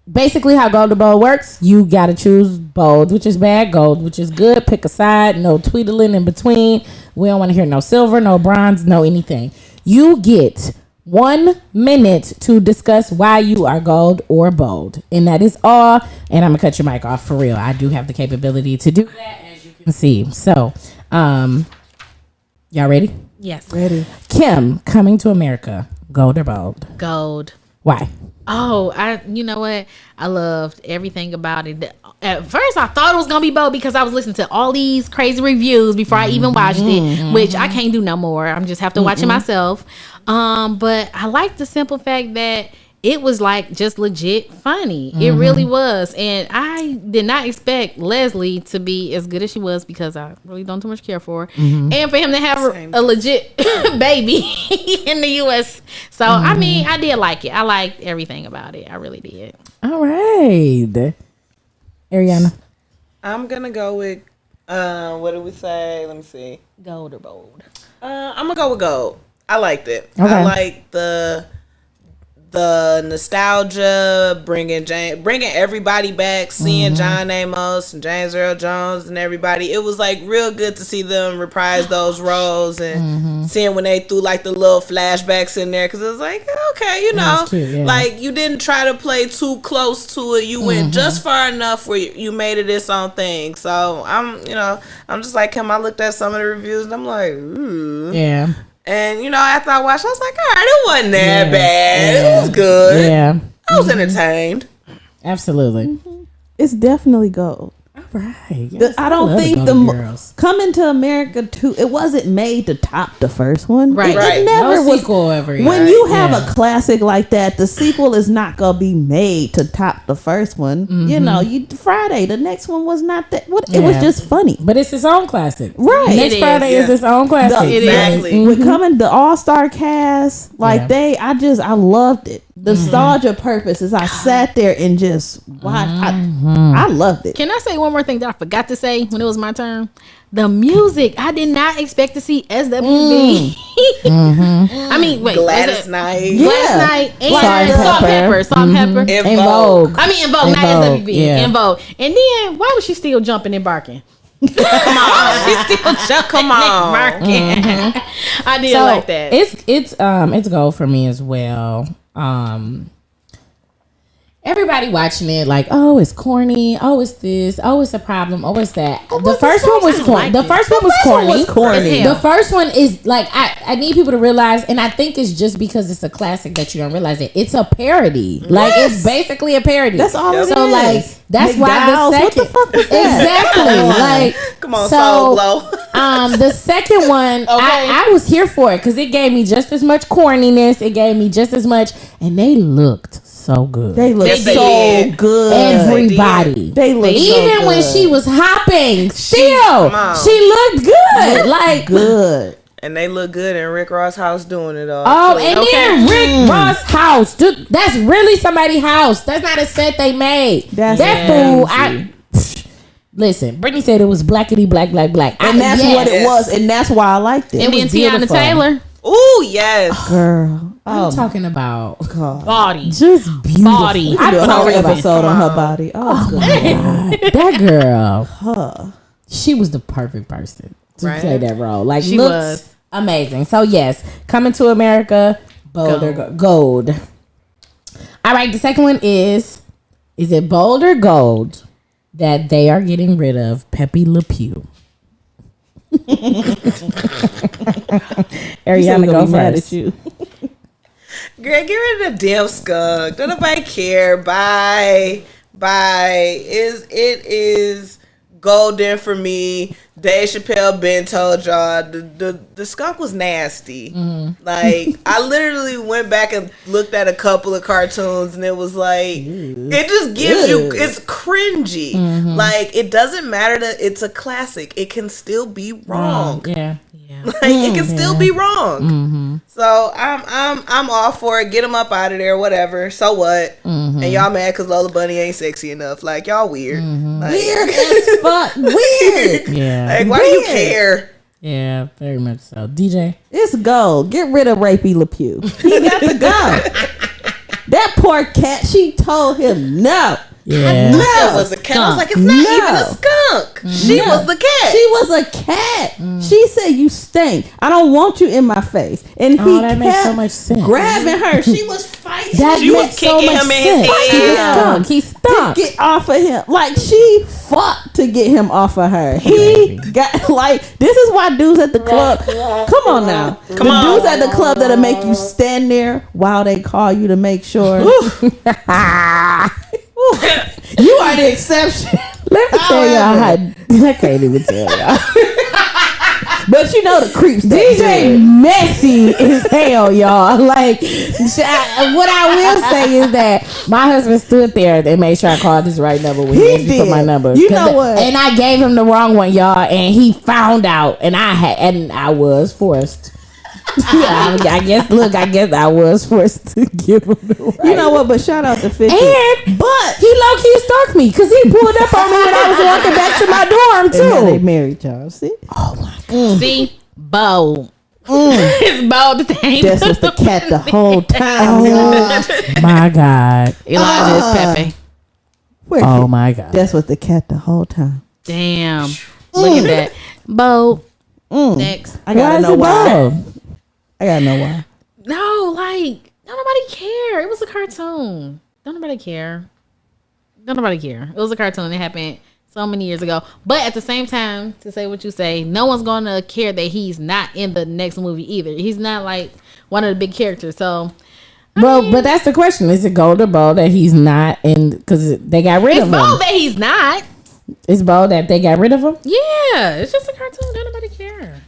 basically how Golden Bowl works, you gotta choose bold, which is bad, gold, which is good. Pick a side, no tweedling in between. We don't want to hear no silver, no bronze, no anything. You get 1 minute to discuss why you are gold or bold, and that is all. And I'm gonna cut your mic off for real. I do have the capability to do that, as you can see. So, y'all ready? Yes. Ready. Kim, Coming to America, gold or bold? Gold. Why? Oh, you know what? I loved everything about it. At first, I thought it was gonna be bold because I was listening to all these crazy reviews before I even watched it, which I can't do no more. I'm just have to watch it myself. But I like the simple fact that it was like just legit funny. It really was, and I did not expect Leslie to be as good as she was because I really don't too much care for her, and for him to have a legit baby in the U.S. So I mean, I did like it. I liked everything about it. I really did. All right, Ariana. I'm gonna go with what did we say? Let me see. Gold or bold? I'm gonna go with gold. I liked it. Okay. I like the nostalgia, bringing everybody back, seeing John Amos and James Earl Jones and everybody. It was like real good to see them reprise those roles and seeing when they threw like the little flashbacks in there, because it was like, okay, you know, cute, like you didn't try to play too close to it. You went just far enough where you made it its own thing. So I'm just like him. I looked at some of the reviews and I'm like, ooh. Yeah. And, after I watched, I was like, all right, it wasn't that bad. It was good. Yeah. I was entertained. Absolutely. It's definitely gold. All right. Yes, I don't love think Golden Girls. Coming to America 2, it wasn't made to top the first one. Right. It never No was. sequel ever. When you have a classic like that, the sequel is not gonna be made to top the first one. You know, Friday, the next one was not that. It was just funny. But it's its own classic. Right. Next It Friday is, is its own classic. It is. Exactly. With coming the all-star cast, like I loved it. Nostalgia purposes. I sat there and just watched. I loved it. Can I say one more thing that I forgot to say when it was my turn? The music, I did not expect to see SWV. I mean, wait, Gladys Knight. Gladys Knight and Salt and Salt Pepper. Pepper. Salt and Pepper. In In Vogue. Vogue. I mean, in Vogue, In not Vogue, SWV. yeah. In Vogue. And then, why was she still jumping and barking? She's still jumping Come on. and barking. I did So like that. it's gold for me as well. Everybody watching it like, oh, it's corny. Oh, it's this. Oh, it's a problem. Oh, it's that. The first one was corny. The first one was corny. corny. As hell. The first one is like I need people to realize, and I think it's just because it's a classic that you don't realize it. It's a parody. Like it's basically a parody. That's all it So is. like that's why McDowell's, the what second the fuck was that? exactly like Come on, so, Soul Glow. the second one, I was here for it because it gave me just as much corniness. It gave me just as much, and they looked so good. They look Yes, they so did. good. Everybody. They look Even so when good. she was hopping, still come on. she looked good. Like good. And they look good in Rick Ross' house doing it all. oh, too. and then Rick Ross' house. Dude, that's really somebody's house. That's not a set they made. That's that fool. Listen, Brittany said it was blackity black. And that's what it was, and that's why I liked it. and then was Tiana beautiful. Taylor, Ooh, yes. Girl, I'm talking about body. just beautiful. Body. we can do a whole Sorry, episode on her body. Oh, good. That girl, she was the perfect person to Right. play that role. Like, She looks was. amazing. So yes, Coming to America, bold or gold. All right, the second one is it bold or gold that they are getting rid of Pepe Le Pew? Ariana, go mad first. at you. Girl, get rid of the damn skunk. Don't nobody care. Bye. It is golden for me. Dave Chappelle been told y'all the skunk was nasty. Like I literally went back and looked at a couple of cartoons and it was like it just gives you it's cringy. Like it doesn't matter that it's a classic. It can still be wrong. Yeah. Like it can still be wrong. So I'm all for it. Get them up out of there, whatever. So what? And y'all mad because Lola Bunny ain't sexy enough. Like y'all weird. Like, Weird as fuck. Weird. Yeah. like why do you care? Yeah, very much so. DJ. It's gold. Get rid of Rapey Le Pew. He got to go. That poor cat. She told him no. Yeah. No. It was a cat. I was like, it's not No. even a skunk. She was the cat. She was a cat. She said, "You stink. I don't want you in my face." And he Oh, that makes kept so much sense. grabbing her. She was fighting. That She was makes so kicking much him in his sense. head. He stunk. He to stunk. get off of him. Like she fought to get him off of her. He got like this is why dudes at the club. Come on now. Come the on. dudes at the club that'll make you stand there while they call you to make sure. You are the exception. Let me tell y'all how. I can't even tell y'all. But you know the creeps that DJ good. messy as hell, y'all. Like, what I will say is that my husband stood there and made sure I called his right number when he asked me for did. my number. You know what? And I gave him the wrong one, y'all, and he found out, and I was forced. I guess I was forced to give him the right. You know what? But shout out to 50. And But he low key stalked me because he pulled up on me when I was walking back to my dorm and now they too. married y'all. See, See, bold. It's bold thing. this was the cat the whole time. y'all. My God. Elijah is Pepe. Where Oh he- my God. That's what the cat the whole time. Damn. Look at that. Bold. Next. I gotta Why is know it why. bold? I gotta know why. No, like, don't nobody care. It was a cartoon. Don't nobody care. Don't nobody care. It was a cartoon. It happened so many years ago. But at the same time, to say what you say, no one's going to care that he's not in the next movie either. He's not like one of the big characters. So, Well, but that's the question. Is it gold or bold that he's not in? Because they got rid it's of bold him. that he's not. It's bold that they got rid of him. Yeah, it's just a cartoon. Don't nobody care.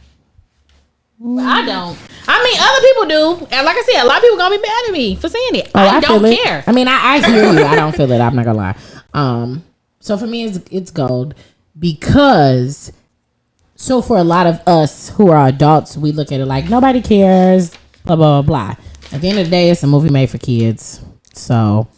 I don't. I mean, other people do. And like I said, a lot of people gonna be mad at me for saying it. I don't feel it. care. I mean, I hear you. I don't feel it. I'm not gonna lie. So for me, it's gold because. So for a lot of us who are adults, we look at it like nobody cares. Blah blah blah blah. At the end of the day, it's a movie made for kids. So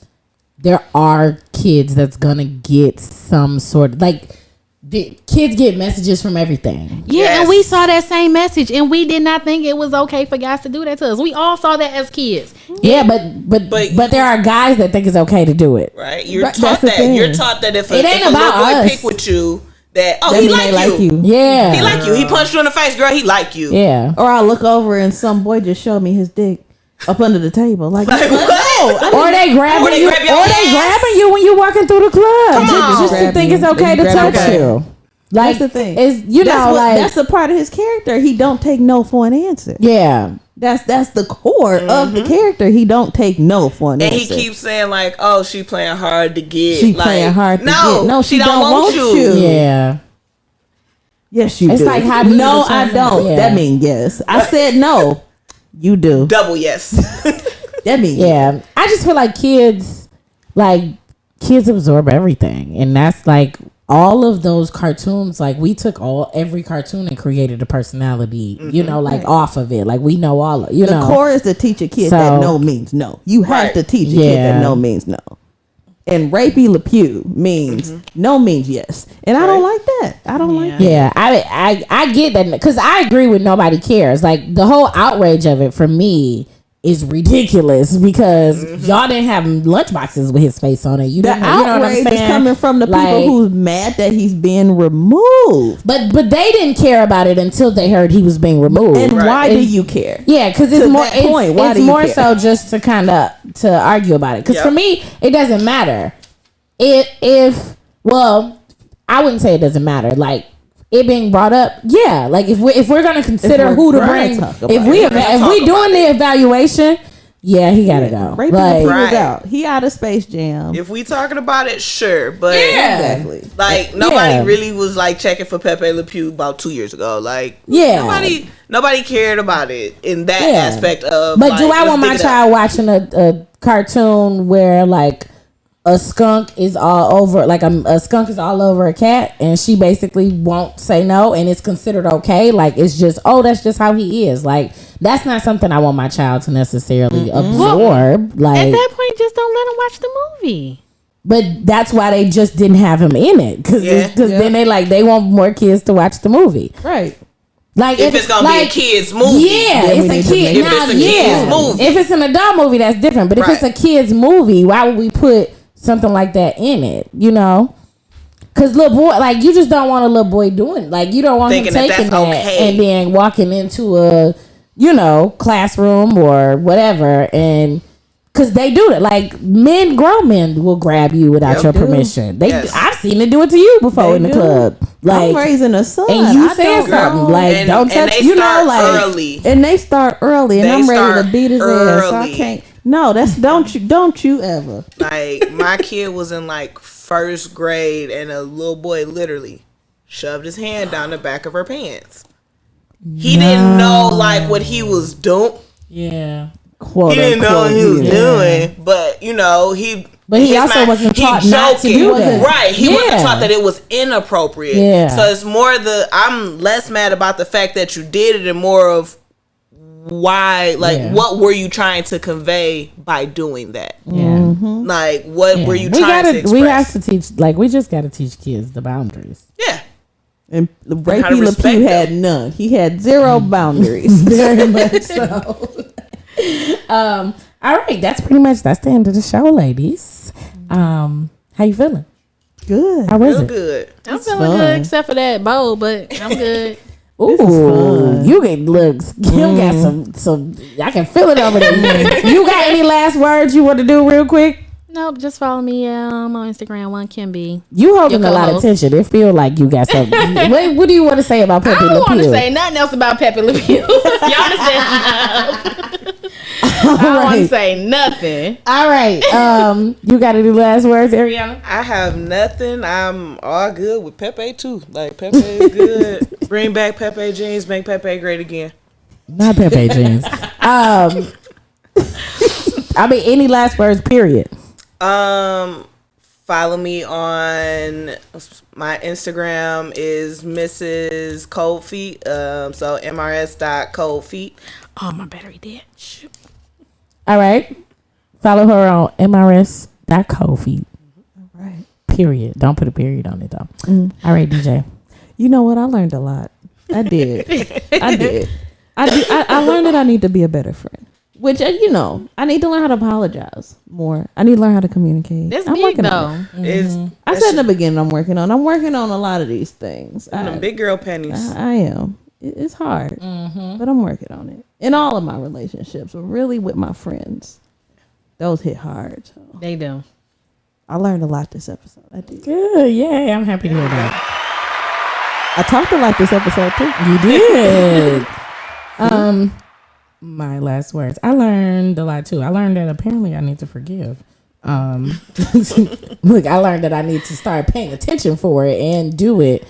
there are kids that's gonna get some sort of like. The kids get messages from everything. Yeah, Yes. and we saw that same message, and we did not think it was okay for guys to do that to us. We all saw that as kids. Yeah, but there are guys that think it's okay to do it. Right? You're Right, taught that's the that. thing. You're taught that if It ain't if a little about boy us. pick with you, that That he mean they like you. Yeah, He like you. He punched you in the face, girl. He like you. yeah. Or I look over and some boy just showed me his dick up under the table. Like, Like, no, what? Or they grabbing Or they you. grab your Or they ass. grabbing you when you walking through the club. Come on. Just to Grab think you. it's okay They to grab touch you. you. Like that's the thing. Is you that's know like that's a part of his character. He don't take no for an answer. yeah. That's the core of the character. He don't take no for an And he answer. keeps saying like, "Oh, she playing hard to get. She like, playing hard to no, get. No, she don't want you. Yeah. Yes, you It's do. like, how do you no, I determine- don't. Yeah. That means yes. I said no. You do. Double yes." That means Yeah. I just feel like kids absorb everything. And that's like all of those cartoons, like we took every cartoon and created a personality, you know, like off of it. Like we know all of, you the know. core is to teach a kid So- that no means no. You have Right. to teach a kid Yeah. that no means no. And rapey Le Pew means no means yes. And I don't like that. I don't like that. Yeah, I get that because I agree with nobody cares. Like the whole outrage of it for me is ridiculous because y'all didn't have lunchboxes with his face on it. You The didn't, you know what I'm outrage is saying? coming from the Like, people who's mad that he's being removed. but they didn't care about it until they heard he was being removed. And why do It's- you care? Yeah, because it's To more. that point, why It's do you more care? so just to kind of to argue about it. Because Yep. for me, it doesn't matter. If I wouldn't say it doesn't matter. Like it being brought up, yeah. Like if we're gonna consider we're who to gonna bring, talk about if it. we We're gonna if talk we about doing the it. evaluation, yeah, he gotta go. Rapey Like, Le Pew Right. is out. He out of Space Jam. If we talking about it, sure, but Exactly. like nobody Yeah. really was like checking for Pepe Le Pew about 2 years ago. Like Yeah. nobody cared about it in that Yeah. aspect of. but like, do I let's want my dig it up. child watching a cartoon where like a skunk is all over, like a skunk is all over a cat, and she basically won't say no, and it's considered okay? Like it's just, oh, that's just how he is. Like that's not something I want my child to necessarily absorb. Like, At that point, just don't let them watch the movie. but that's why they just didn't have him in it because Yeah. then they want more kids to watch the movie. Right. Like If it's gonna be a kids movie, yeah, then we it's need a to kid. make it- Now, If it's a yeah, kid's movie. if it's an adult movie, that's different. But if it's a Right. kid's movie, why would we put something like that in it? You know, because little boy, like you just don't want a little boy doing, like you don't want Thinking him that taking that's that okay. and then walking into a, you know, classroom or whatever, and because they do that. Like grown men will grab you without Yep. your They do. permission. Yes. I've seen it do it to you before They in the do. club. Like, I'm raising a son. and you I said don't something know. like, And- "Don't and touch," they you know, start like. early. And they start early, and They I'm ready start to beat his ass. So I early. can't. No, that's don't you ever. Like my kid was in like first grade, and a little boy literally shoved his hand down the back of her pants. He didn't know like what he was doing. Yeah. Quote He didn't know unquote, what he was yeah. doing, but you know But he his also wasn't he taught not to joking. do that. Right? He wasn't Yeah. taught that it was inappropriate. Yeah. So it's more I'm less mad about the fact that you did it, and more of why, like, Yeah. what were you trying to convey by doing that? Yeah. Like, what were you we trying gotta, to express? we have to teach, like, we just got to teach kids the boundaries. Yeah. And how to Rapey Le respect Pew them. had none. He had zero boundaries. Very much so. All right, that's the end of the show, ladies. How you feeling? Good. How was Real it? good. I'm feeling fun. good except for that bowl, but I'm good. Ooh, fun. you get looks. You got some. I can feel it over there. You got any last words you want to do real quick? Nope, just follow me on Instagram, one Kim B. You holding Your a lot of co-host. tension. It feel like you got something. what do you want to say about I Pepe don't Le want to Pew? say nothing else about Pepe Le Pew. Y'all understand? I want to say nothing. All right. You got any last words, Ariana? I have nothing. I'm all good with Pepe too. Like Pepe is good. Bring back Pepe jeans. Make Pepe great again. Not Pepe jeans. I mean, any last words? Period. Follow me on my Instagram is Mrs. Cold Feet. So mrs.coldfeet. Oh, my battery dead. Shoot. All right. Follow her on mrs.coldfeet. All right. Period. Don't put a period on it though. All right, DJ. You know what? I learned a lot. I did. I learned that I need to be a better friend. Which, I need to learn how to apologize more. I need to learn how to communicate. That's I'm big, working though. on it. I said in the beginning I'm working on a lot of these things. Them big girl pennies. I am. It's hard, but I'm working on it. In all of my relationships, but really with my friends, those hit hard. So They do. I learned a lot this episode. I did. Good. Yay. I'm happy to hear that. I talked a lot this episode too. You did. My last words. I learned a lot too. I learned that apparently I need to forgive. Look, I learned that I need to start paying attention for it and do it.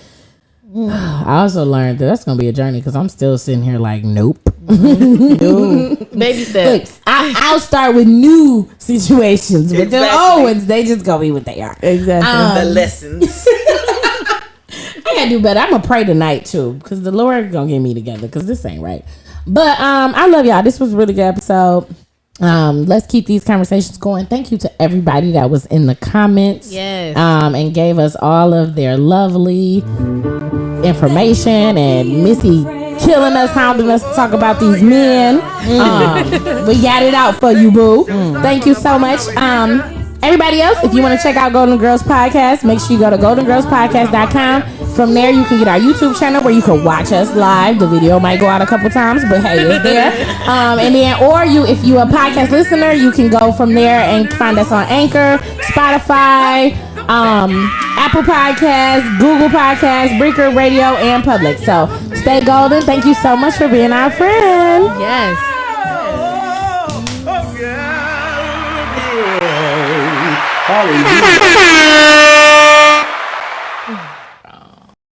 I also learned that that's gonna be a journey because I'm still sitting here like, nope. Baby steps. Look, I'll start with new situations, but the Exactly. old ones, they just gonna be what they are. Exactly. The lessons. I gotta do better. I'm gonna pray tonight too, because the Lord gonna get me together, because this ain't right. But I love y'all. This was a really good episode. Let's keep these conversations going. Thank you to everybody that was in the comments. Yes. And gave us all of their lovely information, and Missy killing us, hounding us to talk about these men. We got it out for you, boo. Thank you so much. Everybody else, if you want to check out Golden Girls Podcast, make sure you go to goldengirlspodcast.com. From there, you can get our YouTube channel where you can watch us live. The video might go out a couple times, but hey, it's there. And then, if you're a podcast listener, you can go from there and find us on Anchor, Spotify, Apple Podcasts, Google Podcasts, Breaker Radio, and Public. So stay golden. Thank you so much for being our friend. Yes. Hallelujah.